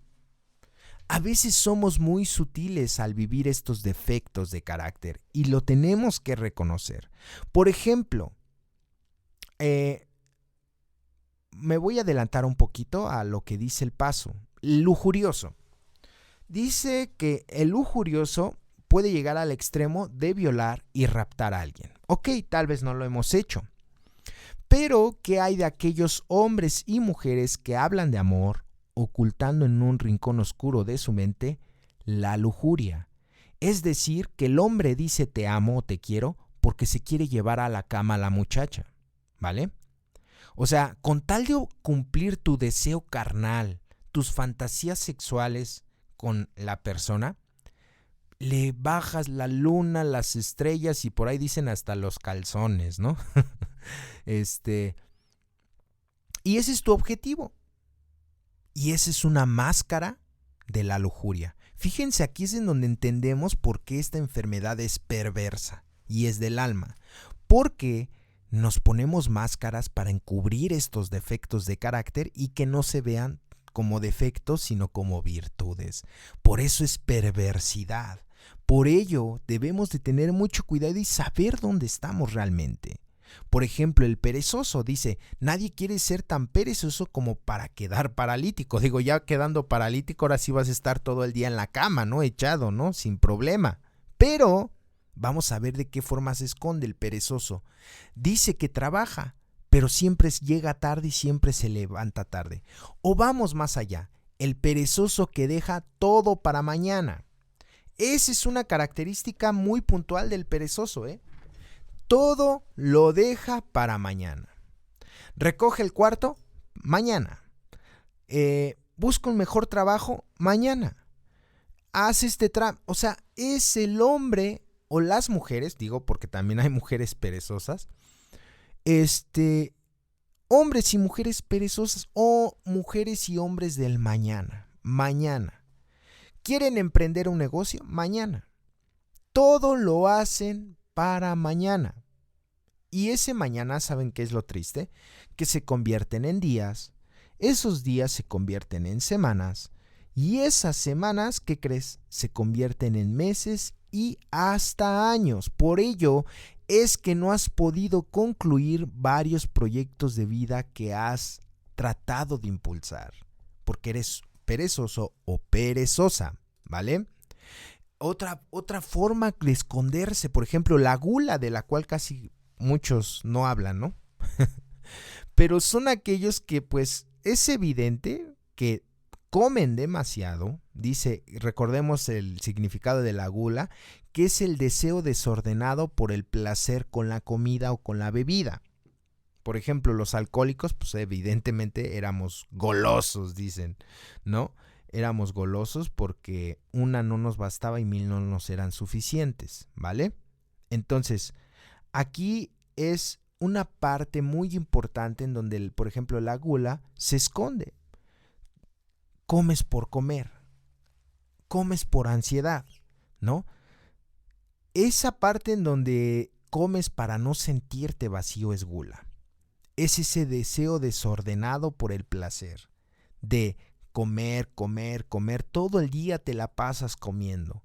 A veces somos muy sutiles al vivir estos defectos de carácter y lo tenemos que reconocer. Por ejemplo, me voy a adelantar un poquito a lo que dice el paso. Lujurioso. Dice que el lujurioso puede llegar al extremo de violar y raptar a alguien. Ok, tal vez no lo hemos hecho. Pero, ¿qué hay de aquellos hombres y mujeres que hablan de amor, ocultando en un rincón oscuro de su mente la lujuria? Es decir, que el hombre dice te amo o te quiero porque se quiere llevar a la cama a la muchacha, ¿vale? O sea, con tal de cumplir tu deseo carnal, tus fantasías sexuales con la persona, le bajas la luna, las estrellas y por ahí dicen hasta los calzones, ¿no? Y ese es tu objetivo. Y esa es una máscara de la lujuria. Fíjense, aquí es en donde entendemos por qué esta enfermedad es perversa y es del alma. Porque nos ponemos máscaras para encubrir estos defectos de carácter y que no se vean como defectos, sino como virtudes. Por eso es perversidad. Por ello debemos de tener mucho cuidado y saber dónde estamos realmente. Por ejemplo, el perezoso dice, nadie quiere ser tan perezoso como para quedar paralítico. Digo, ya quedando paralítico, ahora sí vas a estar todo el día en la cama, ¿no? Echado, ¿no? Sin problema. Pero vamos a ver de qué forma se esconde el perezoso. Dice que trabaja, pero siempre llega tarde y siempre se levanta tarde. O vamos más allá, el perezoso que deja todo para mañana. Esa es una característica muy puntual del perezoso, ¿eh? Todo lo deja para mañana. Recoge el cuarto, mañana. Busca un mejor trabajo, mañana. Haz o sea, es el hombre o las mujeres, digo porque también hay mujeres perezosas, hombres y mujeres perezosas o mujeres y hombres del mañana. Mañana. ¿Quieren emprender un negocio? Mañana. Todo lo hacen para mañana. Y ese mañana, ¿saben qué es lo triste? Que se convierten en días, esos días se convierten en semanas, y esas semanas, ¿qué crees? Se convierten en meses y hasta años. Por ello es que no has podido concluir varios proyectos de vida que has tratado de impulsar, porque eres perezoso o perezosa, ¿vale? Otra forma de esconderse, por ejemplo, la gula, de la cual casi muchos no hablan, ¿no? Pero son aquellos que pues es evidente que comen demasiado. Dice, recordemos el significado de la gula, que es el deseo desordenado por el placer con la comida o con la bebida. Por ejemplo, los alcohólicos, pues evidentemente éramos golosos, dicen, ¿no? Éramos golosos porque una no nos bastaba y 1000 no nos eran suficientes, ¿vale? Entonces, aquí es una parte muy importante en donde, por ejemplo, la gula se esconde. Comes por comer, comes por ansiedad, ¿no? Esa parte en donde comes para no sentirte vacío es gula. Es ese deseo desordenado por el placer, de comer, comer, comer, todo el día te la pasas comiendo.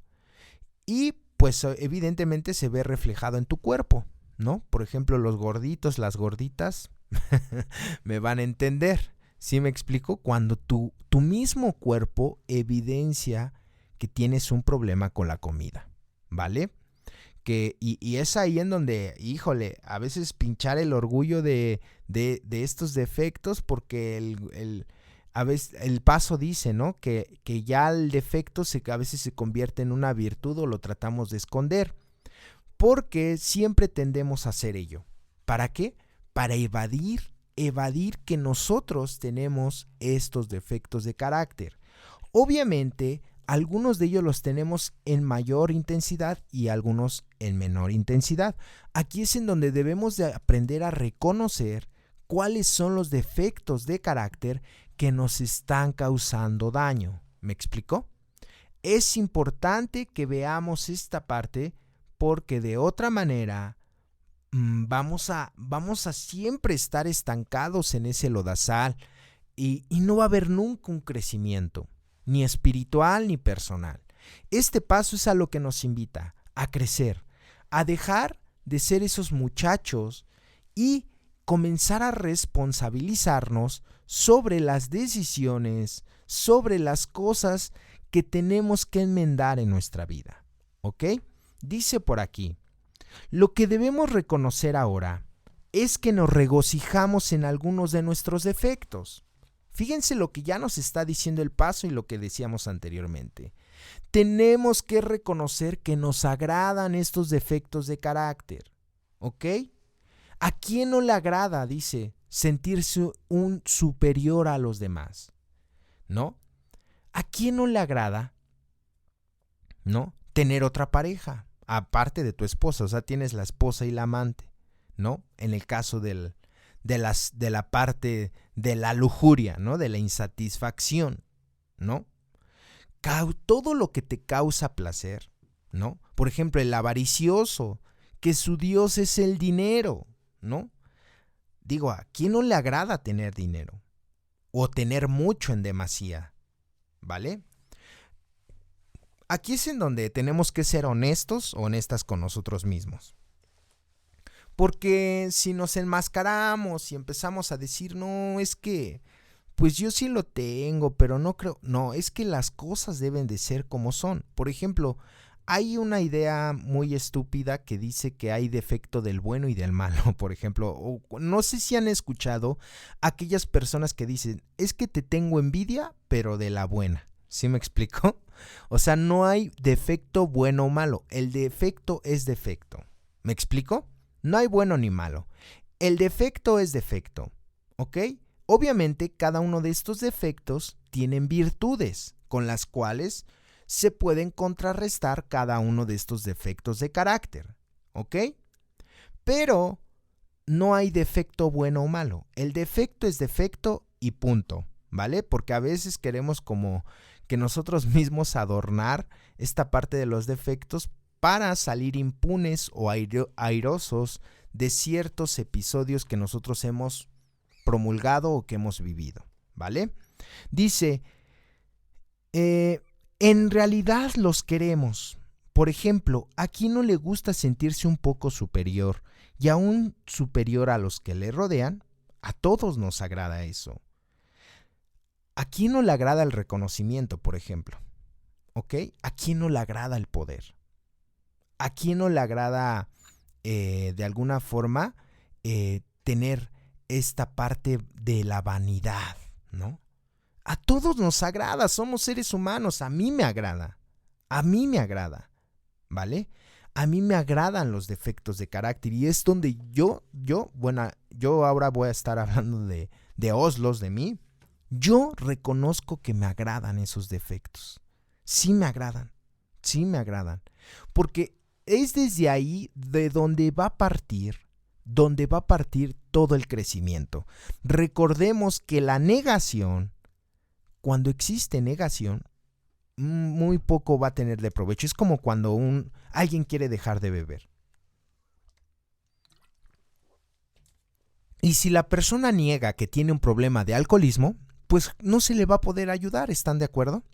Y pues evidentemente se ve reflejado en tu cuerpo, ¿no? Por ejemplo, los gorditos, las gorditas, me van a entender. ¿Sí me explico? Cuando tu mismo cuerpo evidencia que tienes un problema con la comida, ¿vale? Y es ahí en donde, híjole, a veces pinchar el orgullo de estos defectos, porque a veces el paso dice, ¿no? Que ya el defecto a veces se convierte en una virtud o lo tratamos de esconder, porque siempre tendemos a hacer ello. ¿Para qué? Para evadir que nosotros tenemos estos defectos de carácter. Obviamente, algunos de ellos los tenemos en mayor intensidad y algunos en menor intensidad. Aquí es en donde debemos de aprender a reconocer cuáles son los defectos de carácter que nos están causando daño. ¿Me explicó? Es importante que veamos esta parte, porque de otra manera vamos a siempre estar estancados en ese lodazal y no va a haber nunca un crecimiento, ni espiritual ni personal. Este paso es a lo que nos invita, a crecer, a dejar de ser esos muchachos y comenzar a responsabilizarnos sobre las decisiones, sobre las cosas que tenemos que enmendar en nuestra vida. ¿Ok? Dice por aquí, lo que debemos reconocer ahora es que nos regocijamos en algunos de nuestros defectos. Fíjense lo que ya nos está diciendo el paso y lo que decíamos anteriormente. Tenemos que reconocer que nos agradan estos defectos de carácter. ¿Ok? ¿A quién no le agrada, dice, sentirse un superior a los demás? ¿No? ¿A quién no le agrada, no, tener otra pareja, aparte de tu esposa? O sea, tienes la esposa y la amante, ¿no? En el caso de la parte de la lujuria, ¿no? De la insatisfacción, ¿no? Todo lo que te causa placer, ¿no? Por ejemplo, el avaricioso, que su Dios es el dinero, ¿no? Digo, ¿a quién no le agrada tener dinero? O tener mucho en demasía, ¿vale? Aquí es en donde tenemos que ser honestas con nosotros mismos. Porque si nos enmascaramos y empezamos a decir, no, es que, pues yo sí lo tengo, pero no creo. No, es que las cosas deben de ser como son. Por ejemplo, hay una idea muy estúpida que dice que hay defecto del bueno y del malo. Por ejemplo, no sé si han escuchado aquellas personas que dicen, es que te tengo envidia, pero de la buena. ¿Sí me explico? O sea, no hay defecto bueno o malo. El defecto es defecto. ¿Me explico? No hay bueno ni malo. El defecto es defecto. ¿Ok? Obviamente, cada uno de estos defectos tienen virtudes con las cuales se pueden contrarrestar cada uno de estos defectos de carácter. ¿Ok? Pero no hay defecto bueno o malo. El defecto es defecto y punto. ¿Vale? Porque a veces queremos como que nosotros mismos adornar esta parte de los defectos para salir impunes o airosos de ciertos episodios que nosotros hemos promulgado o que hemos vivido, ¿vale? Dice, en realidad los queremos. Por ejemplo, ¿a quién no le gusta sentirse un poco superior y aún superior a los que le rodean? A todos nos agrada eso. ¿A quién no le agrada el reconocimiento, por ejemplo? ¿Ok? ¿A quién no le agrada el poder? ¿A quién no le agrada, de alguna forma, tener esta parte de la vanidad, ¿no? A todos nos agrada, somos seres humanos, a mí me agrada, ¿vale? A mí me agradan los defectos de carácter y es donde yo ahora voy a estar hablando de Oslos, de mí. Yo reconozco que me agradan esos defectos. Sí me agradan. Porque es desde ahí de donde va a partir todo el crecimiento. Recordemos que la negación, cuando existe negación, muy poco va a tener de provecho. Es como cuando alguien quiere dejar de beber. Y si la persona niega que tiene un problema de alcoholismo, pues no se le va a poder ayudar, ¿están de acuerdo?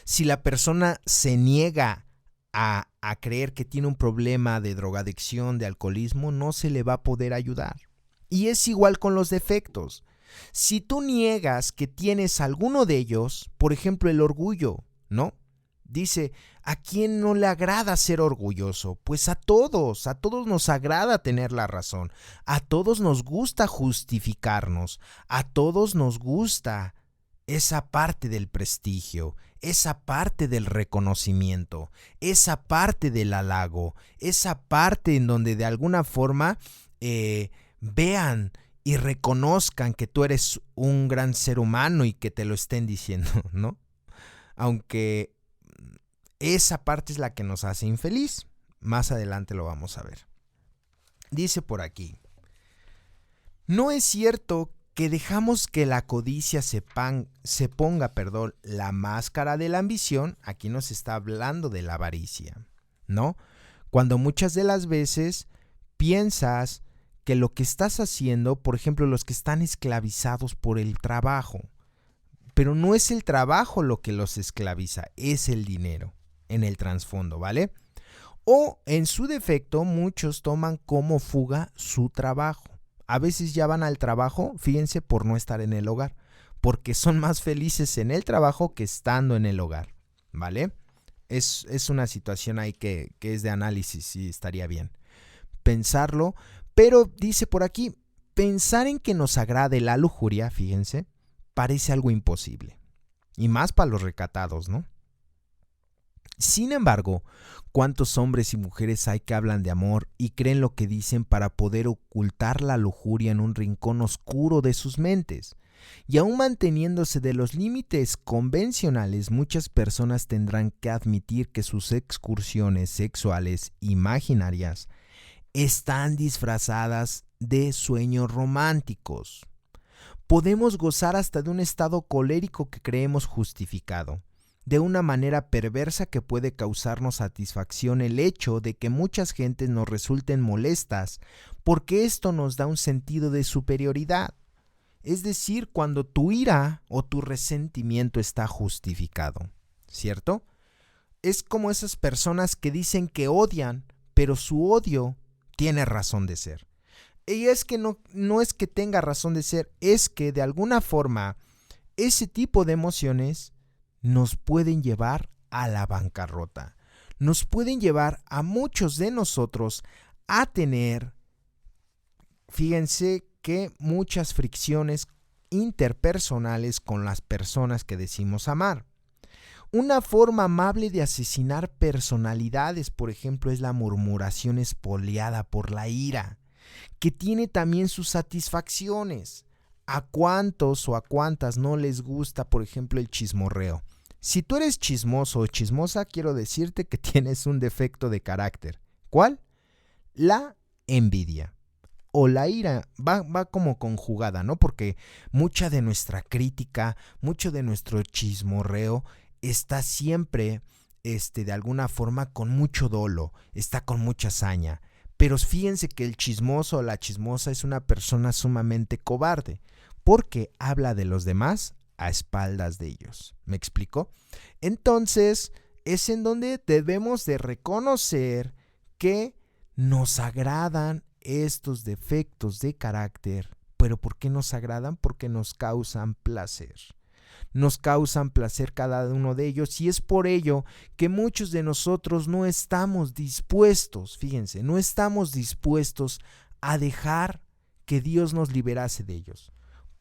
Si la persona se niega a creer que tiene un problema de drogadicción, de alcoholismo, no se le va a poder ayudar. Y es igual con los defectos. Si tú niegas que tienes alguno de ellos, por ejemplo el orgullo, ¿no? Dice, ¿a quién no le agrada ser orgulloso? Pues a todos nos agrada tener la razón, a todos nos gusta justificarnos, a todos nos gusta esa parte del prestigio, esa parte del reconocimiento, esa parte del halago, esa parte en donde de alguna forma vean y reconozcan que tú eres un gran ser humano y que te lo estén diciendo, ¿no? Aunque esa parte es la que nos hace infeliz. Más adelante lo vamos a ver. Dice por aquí, no es cierto que dejamos que la codicia se ponga la máscara de la ambición. Aquí nos está hablando de la avaricia, ¿no? Cuando muchas de las veces piensas que lo que estás haciendo, por ejemplo, los que están esclavizados por el trabajo, pero no es el trabajo lo que los esclaviza, es el dinero en el trasfondo, ¿vale? O en su defecto, muchos toman como fuga su trabajo. A veces ya van al trabajo, fíjense, por no estar en el hogar, porque son más felices en el trabajo que estando en el hogar, ¿vale? Es una situación ahí que es de análisis y estaría bien pensarlo, pero dice por aquí, pensar en que nos agrade la lujuria, fíjense, parece algo imposible, y más para los recatados, ¿no? Sin embargo, ¿cuántos hombres y mujeres hay que hablan de amor y creen lo que dicen para poder ocultar la lujuria en un rincón oscuro de sus mentes? Y aún manteniéndose de los límites convencionales, muchas personas tendrán que admitir que sus excursiones sexuales imaginarias están disfrazadas de sueños románticos. Podemos gozar hasta de un estado colérico que creemos justificado, de una manera perversa que puede causarnos satisfacción el hecho de que muchas gentes nos resulten molestas, porque esto nos da un sentido de superioridad. Es decir, cuando tu ira o tu resentimiento está justificado, ¿cierto? Es como esas personas que dicen que odian, pero su odio tiene razón de ser. Y es que no es que tenga razón de ser, es que de alguna forma ese tipo de emociones nos pueden llevar a la bancarrota. Nos pueden llevar a muchos de nosotros a tener, fíjense que muchas fricciones interpersonales con las personas que decimos amar. Una forma amable de asesinar personalidades, por ejemplo, es la murmuración espoliada por la ira, que tiene también sus satisfacciones. ¿A cuántos o a cuántas no les gusta, por ejemplo, el chismorreo? Si tú eres chismoso o chismosa, quiero decirte que tienes un defecto de carácter. ¿Cuál? La envidia. O la ira va como conjugada, ¿no? Porque mucha de nuestra crítica, mucho de nuestro chismorreo está siempre, de alguna forma, con mucho dolo, está con mucha saña. Pero fíjense que el chismoso o la chismosa es una persona sumamente cobarde, porque habla de los demás a espaldas de ellos. ¿Me explico? Entonces, es en donde debemos de reconocer que nos agradan estos defectos de carácter. ¿Pero por qué nos agradan? Porque nos causan placer. Nos causan placer cada uno de ellos, y es por ello que muchos de nosotros no estamos dispuestos, fíjense, no estamos dispuestos a dejar que Dios nos liberase de ellos,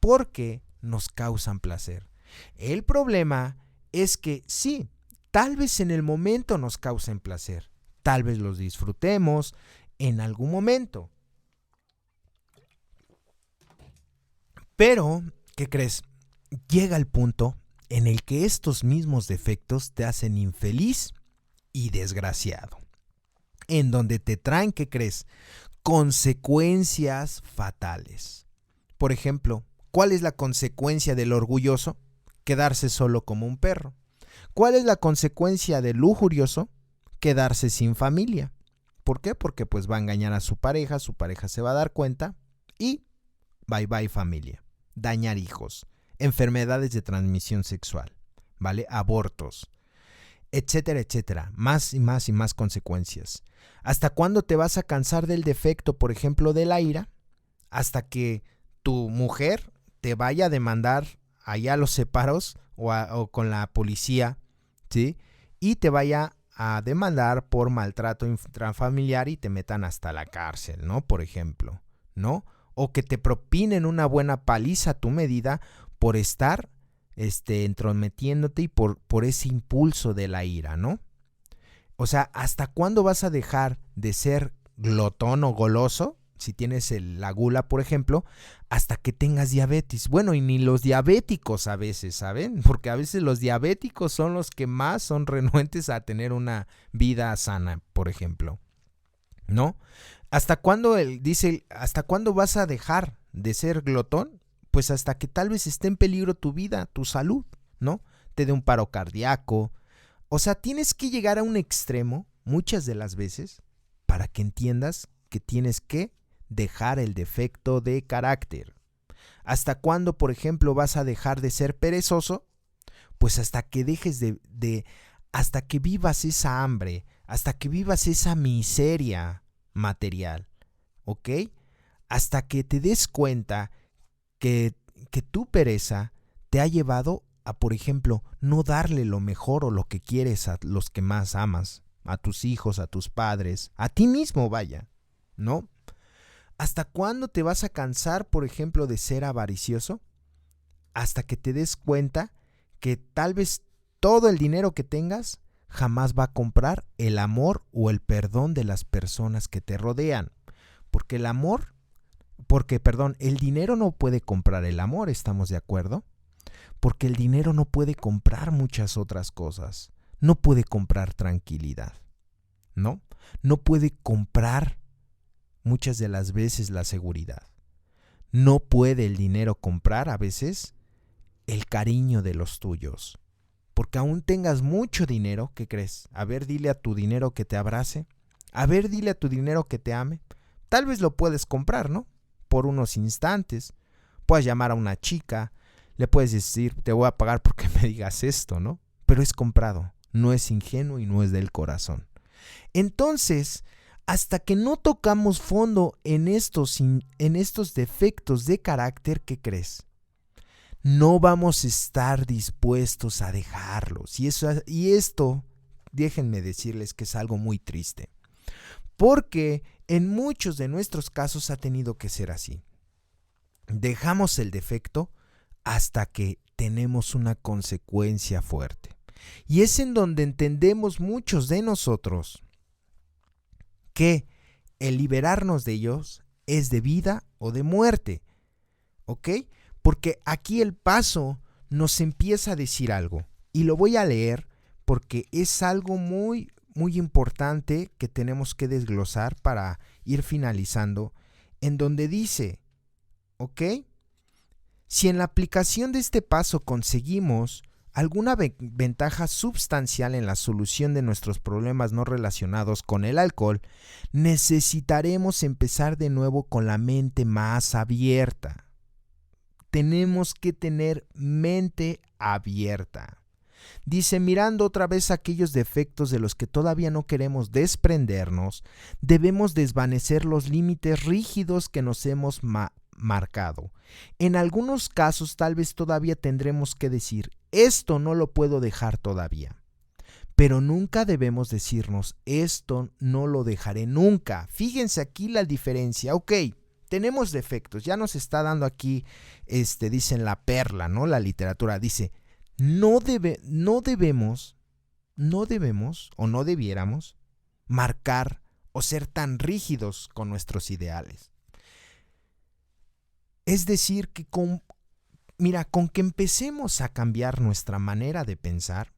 porque nos causan placer. El problema es que sí, tal vez en el momento nos causen placer, tal vez los disfrutemos en algún momento. Pero, ¿qué crees? Llega el punto en el que estos mismos defectos te hacen infeliz y desgraciado, en donde te traen, ¿qué crees? Consecuencias fatales. Por ejemplo, ¿cuál es la consecuencia del orgulloso? Quedarse solo como un perro. ¿Cuál es la consecuencia del lujurioso? Quedarse sin familia. ¿Por qué? Porque pues va a engañar a su pareja se va a dar cuenta y bye bye familia, dañar hijos, enfermedades de transmisión sexual, ¿vale? Abortos, etcétera, etcétera. Más y más y más consecuencias. ¿Hasta cuándo te vas a cansar del defecto, por ejemplo, de la ira? Hasta que tu mujer te vaya a demandar allá a los separos o con la policía, ¿sí? Y te vaya a demandar por maltrato intrafamiliar y te metan hasta la cárcel, ¿no? Por ejemplo, ¿no? O que te propinen una buena paliza a tu medida por estar entrometiéndote y por ese impulso de la ira, ¿no? O sea, ¿hasta cuándo vas a dejar de ser glotón o goloso? Si tienes la gula, por ejemplo, hasta que tengas diabetes. Bueno, y ni los diabéticos a veces, ¿saben? Porque a veces los diabéticos son los que más son renuentes a tener una vida sana, por ejemplo, ¿no? ¿Hasta cuándo hasta cuándo vas a dejar de ser glotón? Pues hasta que tal vez esté en peligro tu vida, tu salud, ¿no? Te dé un paro cardíaco. O sea, tienes que llegar a un extremo, muchas de las veces, para que entiendas que tienes que dejar el defecto de carácter. ¿Hasta cuándo, por ejemplo, vas a dejar de ser perezoso? Pues hasta que dejes hasta que vivas esa hambre, hasta que vivas esa miseria material, ¿ok? Hasta que te des cuenta que tu pereza te ha llevado a, por ejemplo, no darle lo mejor o lo que quieres a los que más amas, a tus hijos, a tus padres, a ti mismo, vaya, ¿no? ¿Hasta cuándo te vas a cansar, por ejemplo, de ser avaricioso? Hasta que te des cuenta que tal vez todo el dinero que tengas jamás va a comprar el amor o el perdón de las personas que te rodean. Porque el dinero no puede comprar el amor, ¿estamos de acuerdo? Porque el dinero no puede comprar muchas otras cosas. No puede comprar tranquilidad, ¿no? No puede comprar muchas de las veces la seguridad. No puede el dinero comprar a veces el cariño de los tuyos. Porque aún tengas mucho dinero, ¿qué crees? A ver, dile a tu dinero que te abrace. A ver, dile a tu dinero que te ame. Tal vez lo puedes comprar, ¿no? Por unos instantes. Puedes llamar a una chica, le puedes decir, te voy a pagar porque me digas esto, ¿no? Pero es comprado, no es ingenuo y no es del corazón. Entonces, hasta que no tocamos fondo en estos defectos de carácter, ¿qué crees? No vamos a estar dispuestos a dejarlos. Y esto, déjenme decirles que es algo muy triste. Porque en muchos de nuestros casos ha tenido que ser así. Dejamos el defecto hasta que tenemos una consecuencia fuerte. Y es en donde entendemos muchos de nosotros que el liberarnos de ellos es de vida o de muerte, ¿ok? Porque aquí el paso nos empieza a decir algo, y lo voy a leer porque es algo muy, muy importante que tenemos que desglosar para ir finalizando, en donde dice, ¿ok? Si en la aplicación de este paso conseguimos alguna ventaja sustancial en la solución de nuestros problemas no relacionados con el alcohol, necesitaremos empezar de nuevo con la mente más abierta. Tenemos que tener mente abierta. Dice, mirando otra vez aquellos defectos de los que todavía no queremos desprendernos, debemos desvanecer los límites rígidos que nos hemos marcado. En algunos casos tal vez todavía tendremos que decir, esto no lo puedo dejar todavía. Pero nunca debemos decirnos, esto no lo dejaré nunca. Fíjense aquí la diferencia. Ok, tenemos defectos. Ya nos está dando aquí, dicen la perla, ¿no? La literatura dice, no debemos o no debiéramos marcar o ser tan rígidos con nuestros ideales. Es decir, que con que empecemos a cambiar nuestra manera de pensar,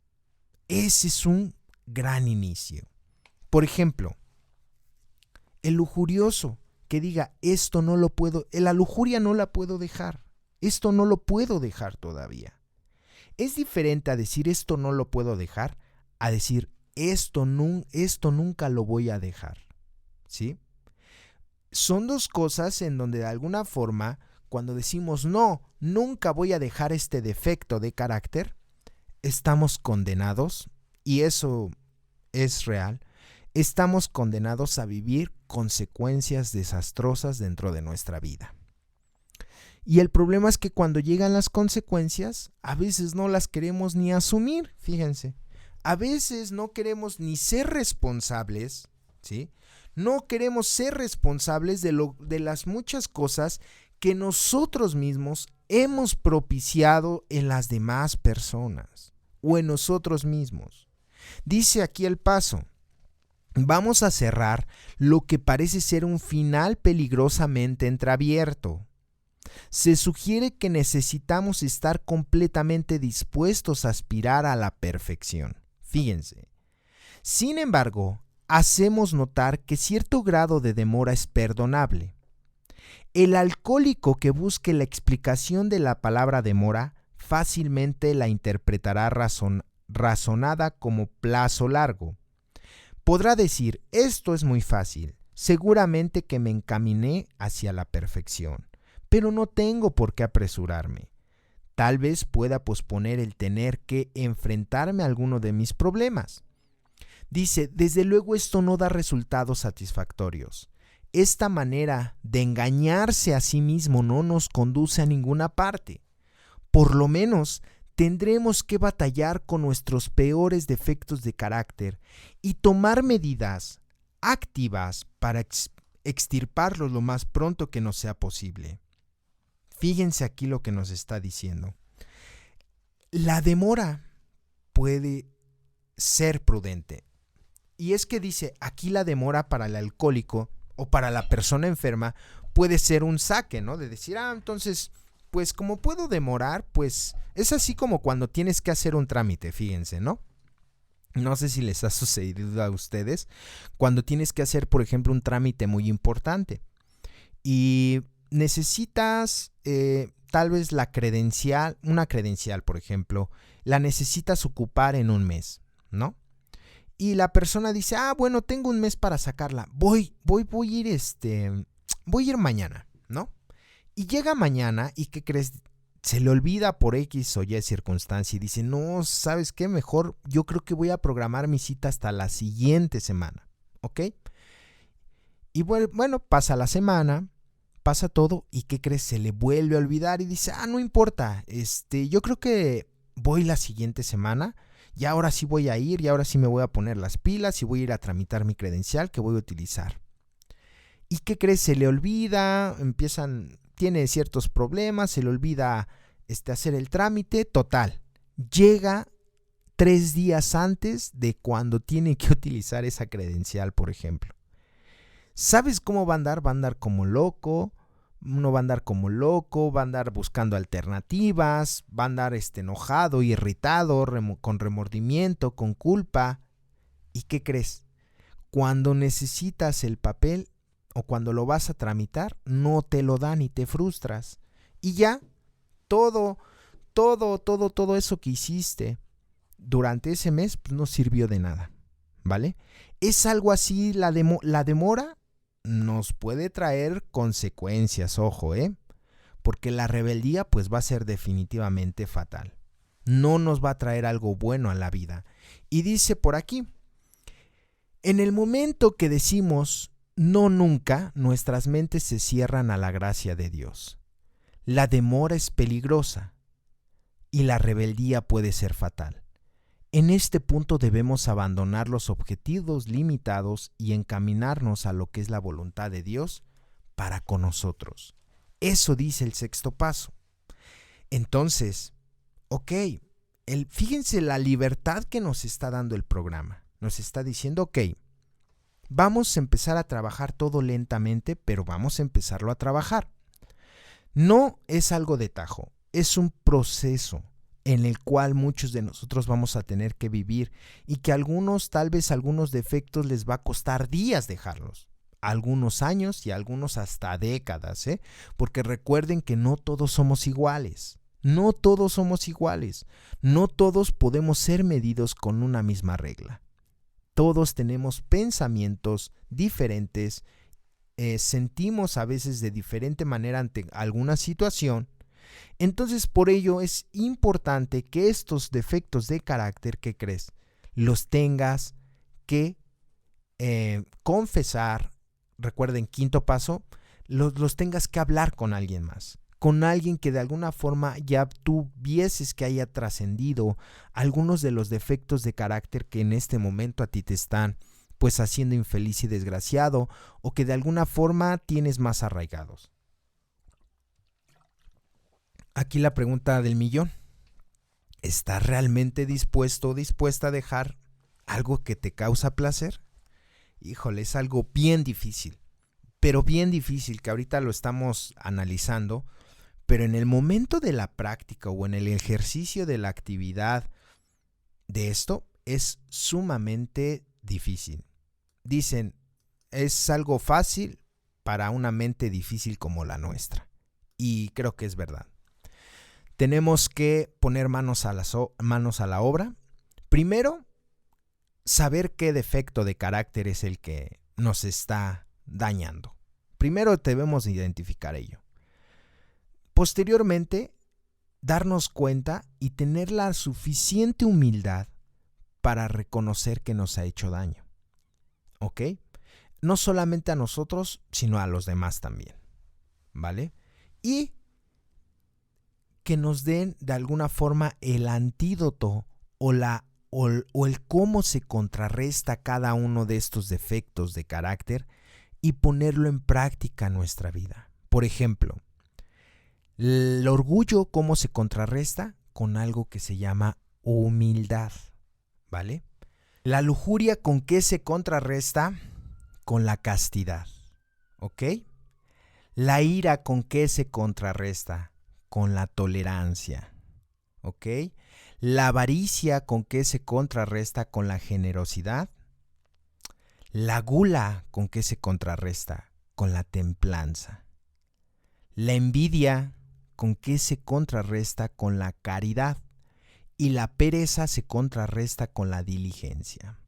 ese es un gran inicio. Por ejemplo, el lujurioso que diga, esto no lo puedo, la lujuria no la puedo dejar, esto no lo puedo dejar todavía. Es diferente a decir, esto no lo puedo dejar, a decir, esto nunca lo voy a dejar, ¿sí? Son dos cosas en donde de alguna forma cuando decimos no, nunca voy a dejar este defecto de carácter, estamos condenados, y eso es real, estamos condenados a vivir consecuencias desastrosas dentro de nuestra vida. Y el problema es que cuando llegan las consecuencias, a veces no las queremos ni asumir, fíjense. A veces no queremos ni ser responsables, ¿sí? No queremos ser responsables de las muchas cosas que nosotros mismos hemos propiciado en las demás personas o en nosotros mismos. Dice aquí el paso: vamos a cerrar lo que parece ser un final peligrosamente entreabierto. Se sugiere que necesitamos estar completamente dispuestos a aspirar a la perfección. Fíjense. Sin embargo, hacemos notar que cierto grado de demora es perdonable. El alcohólico que busque la explicación de la palabra demora fácilmente la interpretará razonada como plazo largo. Podrá decir: esto es muy fácil, seguramente que me encaminé hacia la perfección, pero no tengo por qué apresurarme. Tal vez pueda posponer el tener que enfrentarme a alguno de mis problemas. Dice: desde luego esto no da resultados satisfactorios. Esta manera de engañarse a sí mismo no nos conduce a ninguna parte. Por lo menos tendremos que batallar con nuestros peores defectos de carácter y tomar medidas activas para extirparlos lo más pronto que nos sea posible. Fíjense aquí lo que nos está diciendo. La demora puede ser prudente. Y es que dice, aquí la demora para el alcohólico o para la persona enferma puede ser un saque, ¿no? De decir, entonces, pues como puedo demorar, pues es así como cuando tienes que hacer un trámite, fíjense, ¿no? No sé si les ha sucedido a ustedes, cuando tienes que hacer, por ejemplo, un trámite muy importante y necesitas tal vez una credencial, por ejemplo, la necesitas ocupar en un mes, ¿no? Y la persona dice, bueno, tengo un mes para sacarla, voy a ir mañana, ¿no? Y llega mañana y ¿qué crees? Se le olvida por X o Y circunstancia y dice, no, ¿sabes qué? Mejor yo creo que voy a programar mi cita hasta la siguiente semana, ¿ok? Y bueno, pasa la semana, pasa todo y ¿qué crees? Se le vuelve a olvidar y dice, no importa, yo creo que voy la siguiente semana. Y ahora sí voy a ir, y ahora sí me voy a poner las pilas y voy a ir a tramitar mi credencial que voy a utilizar. ¿Y qué crees? Se le olvida, tiene ciertos problemas, se le olvida hacer el trámite, total. Llega 3 días antes de cuando tiene que utilizar esa credencial, por ejemplo. ¿Sabes cómo va a andar? Va a andar como loco. Uno va a andar como loco, va a andar buscando alternativas, va a andar enojado, irritado, con remordimiento, con culpa. ¿Y qué crees? Cuando necesitas el papel o cuando lo vas a tramitar, no te lo dan y te frustras. Y ya, todo eso que hiciste durante ese mes pues no sirvió de nada, ¿vale? Es algo así, la demora nos puede traer consecuencias, ojo, porque la rebeldía pues va a ser definitivamente fatal. No nos va a traer algo bueno a la vida. Y dice por aquí, en el momento que decimos no nunca, nuestras mentes se cierran a la gracia de Dios. La demora es peligrosa y la rebeldía puede ser fatal. En este punto debemos abandonar los objetivos limitados y encaminarnos a lo que es la voluntad de Dios para con nosotros. Eso dice el 6º paso. Entonces, fíjense la libertad que nos está dando el programa. Nos está diciendo, vamos a empezar a trabajar todo lentamente, pero vamos a empezarlo a trabajar. No es algo de tajo, es un proceso en el cual muchos de nosotros vamos a tener que vivir y que tal vez algunos defectos les va a costar días dejarlos, algunos años y algunos hasta décadas, porque recuerden que no todos somos iguales, no todos podemos ser medidos con una misma regla. Todos tenemos pensamientos diferentes, sentimos a veces de diferente manera ante alguna situación. Entonces, por ello es importante que estos defectos de carácter, ¿qué crees? Los tengas que confesar. Recuerden, quinto paso, los tengas que hablar con alguien más. Con alguien que de alguna forma ya tú vieses que haya trascendido algunos de los defectos de carácter que en este momento a ti te están pues haciendo infeliz y desgraciado, o que de alguna forma tienes más arraigados. Aquí la pregunta del millón: ¿estás realmente dispuesto o dispuesta a dejar algo que te causa placer? Híjole, es algo bien difícil, pero bien difícil, que ahorita lo estamos analizando, pero en el momento de la práctica o en el ejercicio de la actividad de esto es sumamente difícil. Dicen, es algo fácil para una mente difícil como la nuestra, y creo que es verdad. Tenemos que poner manos a la obra. Primero, saber qué defecto de carácter es el que nos está dañando. Primero debemos identificar ello. Posteriormente, darnos cuenta y tener la suficiente humildad para reconocer que nos ha hecho daño. ¿Ok? No solamente a nosotros, sino a los demás también. ¿Vale? Y que nos den de alguna forma el antídoto o el cómo se contrarresta cada uno de estos defectos de carácter y ponerlo en práctica en nuestra vida. Por ejemplo, el orgullo, ¿cómo se contrarresta? Con algo que se llama humildad, ¿vale? La lujuria, ¿con qué se contrarresta? Con la castidad, ¿ok? La ira, ¿con qué se contrarresta? Con la tolerancia, ¿ok? La avaricia, ¿con qué se contrarresta? Con la generosidad. La gula, ¿con qué se contrarresta? Con la templanza. La envidia, ¿con qué se contrarresta? Con la caridad. Y la pereza se contrarresta con la diligencia.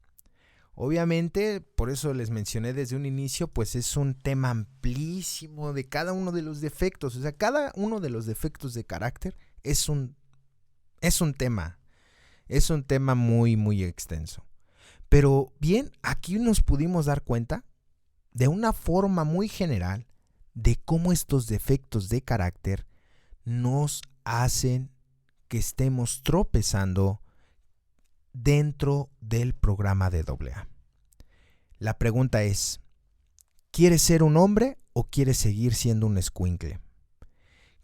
Obviamente, por eso les mencioné desde un inicio, pues es un tema amplísimo de cada uno de los defectos. O sea, cada uno de los defectos de carácter es un tema muy, muy extenso. Pero bien, aquí nos pudimos dar cuenta de una forma muy general de cómo estos defectos de carácter nos hacen que estemos tropezando dentro del programa de AA. La pregunta es, ¿quieres ser un hombre o quieres seguir siendo un escuincle?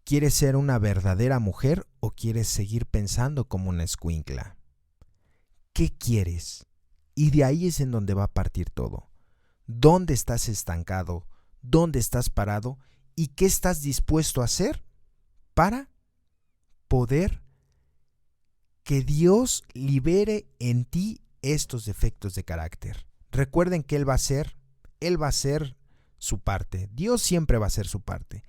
¿Quieres ser una verdadera mujer o quieres seguir pensando como una escuincla? ¿Qué quieres? Y de ahí es en donde va a partir todo. ¿Dónde estás estancado? ¿Dónde estás parado? ¿Y qué estás dispuesto a hacer para poder que Dios libere en ti estos defectos de carácter? Recuerden que Él va a hacer su parte. Dios siempre va a hacer su parte.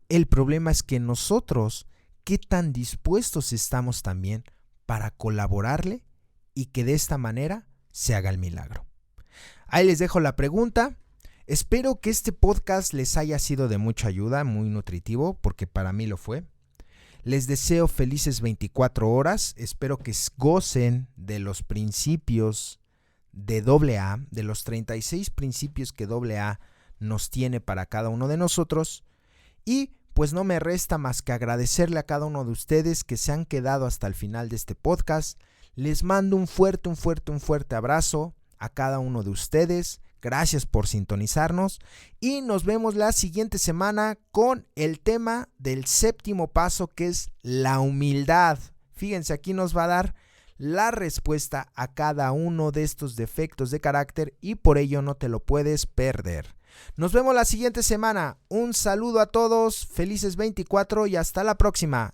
El problema es que nosotros, ¿qué tan dispuestos estamos también para colaborarle y que de esta manera se haga el milagro? Ahí les dejo la pregunta. Espero que este podcast les haya sido de mucha ayuda, muy nutritivo, porque para mí lo fue. Les deseo felices 24 horas. Espero que gocen de los principios de AA, de los 36 principios que AA nos tiene para cada uno de nosotros. Y pues no me resta más que agradecerle a cada uno de ustedes que se han quedado hasta el final de este podcast. Les mando un fuerte abrazo a cada uno de ustedes. Gracias por sintonizarnos y nos vemos la siguiente semana con el tema del séptimo paso, que es la humildad. Fíjense, aquí nos va a dar la respuesta a cada uno de estos defectos de carácter y por ello no te lo puedes perder. Nos vemos la siguiente semana. Un saludo a todos, felices 24 y hasta la próxima.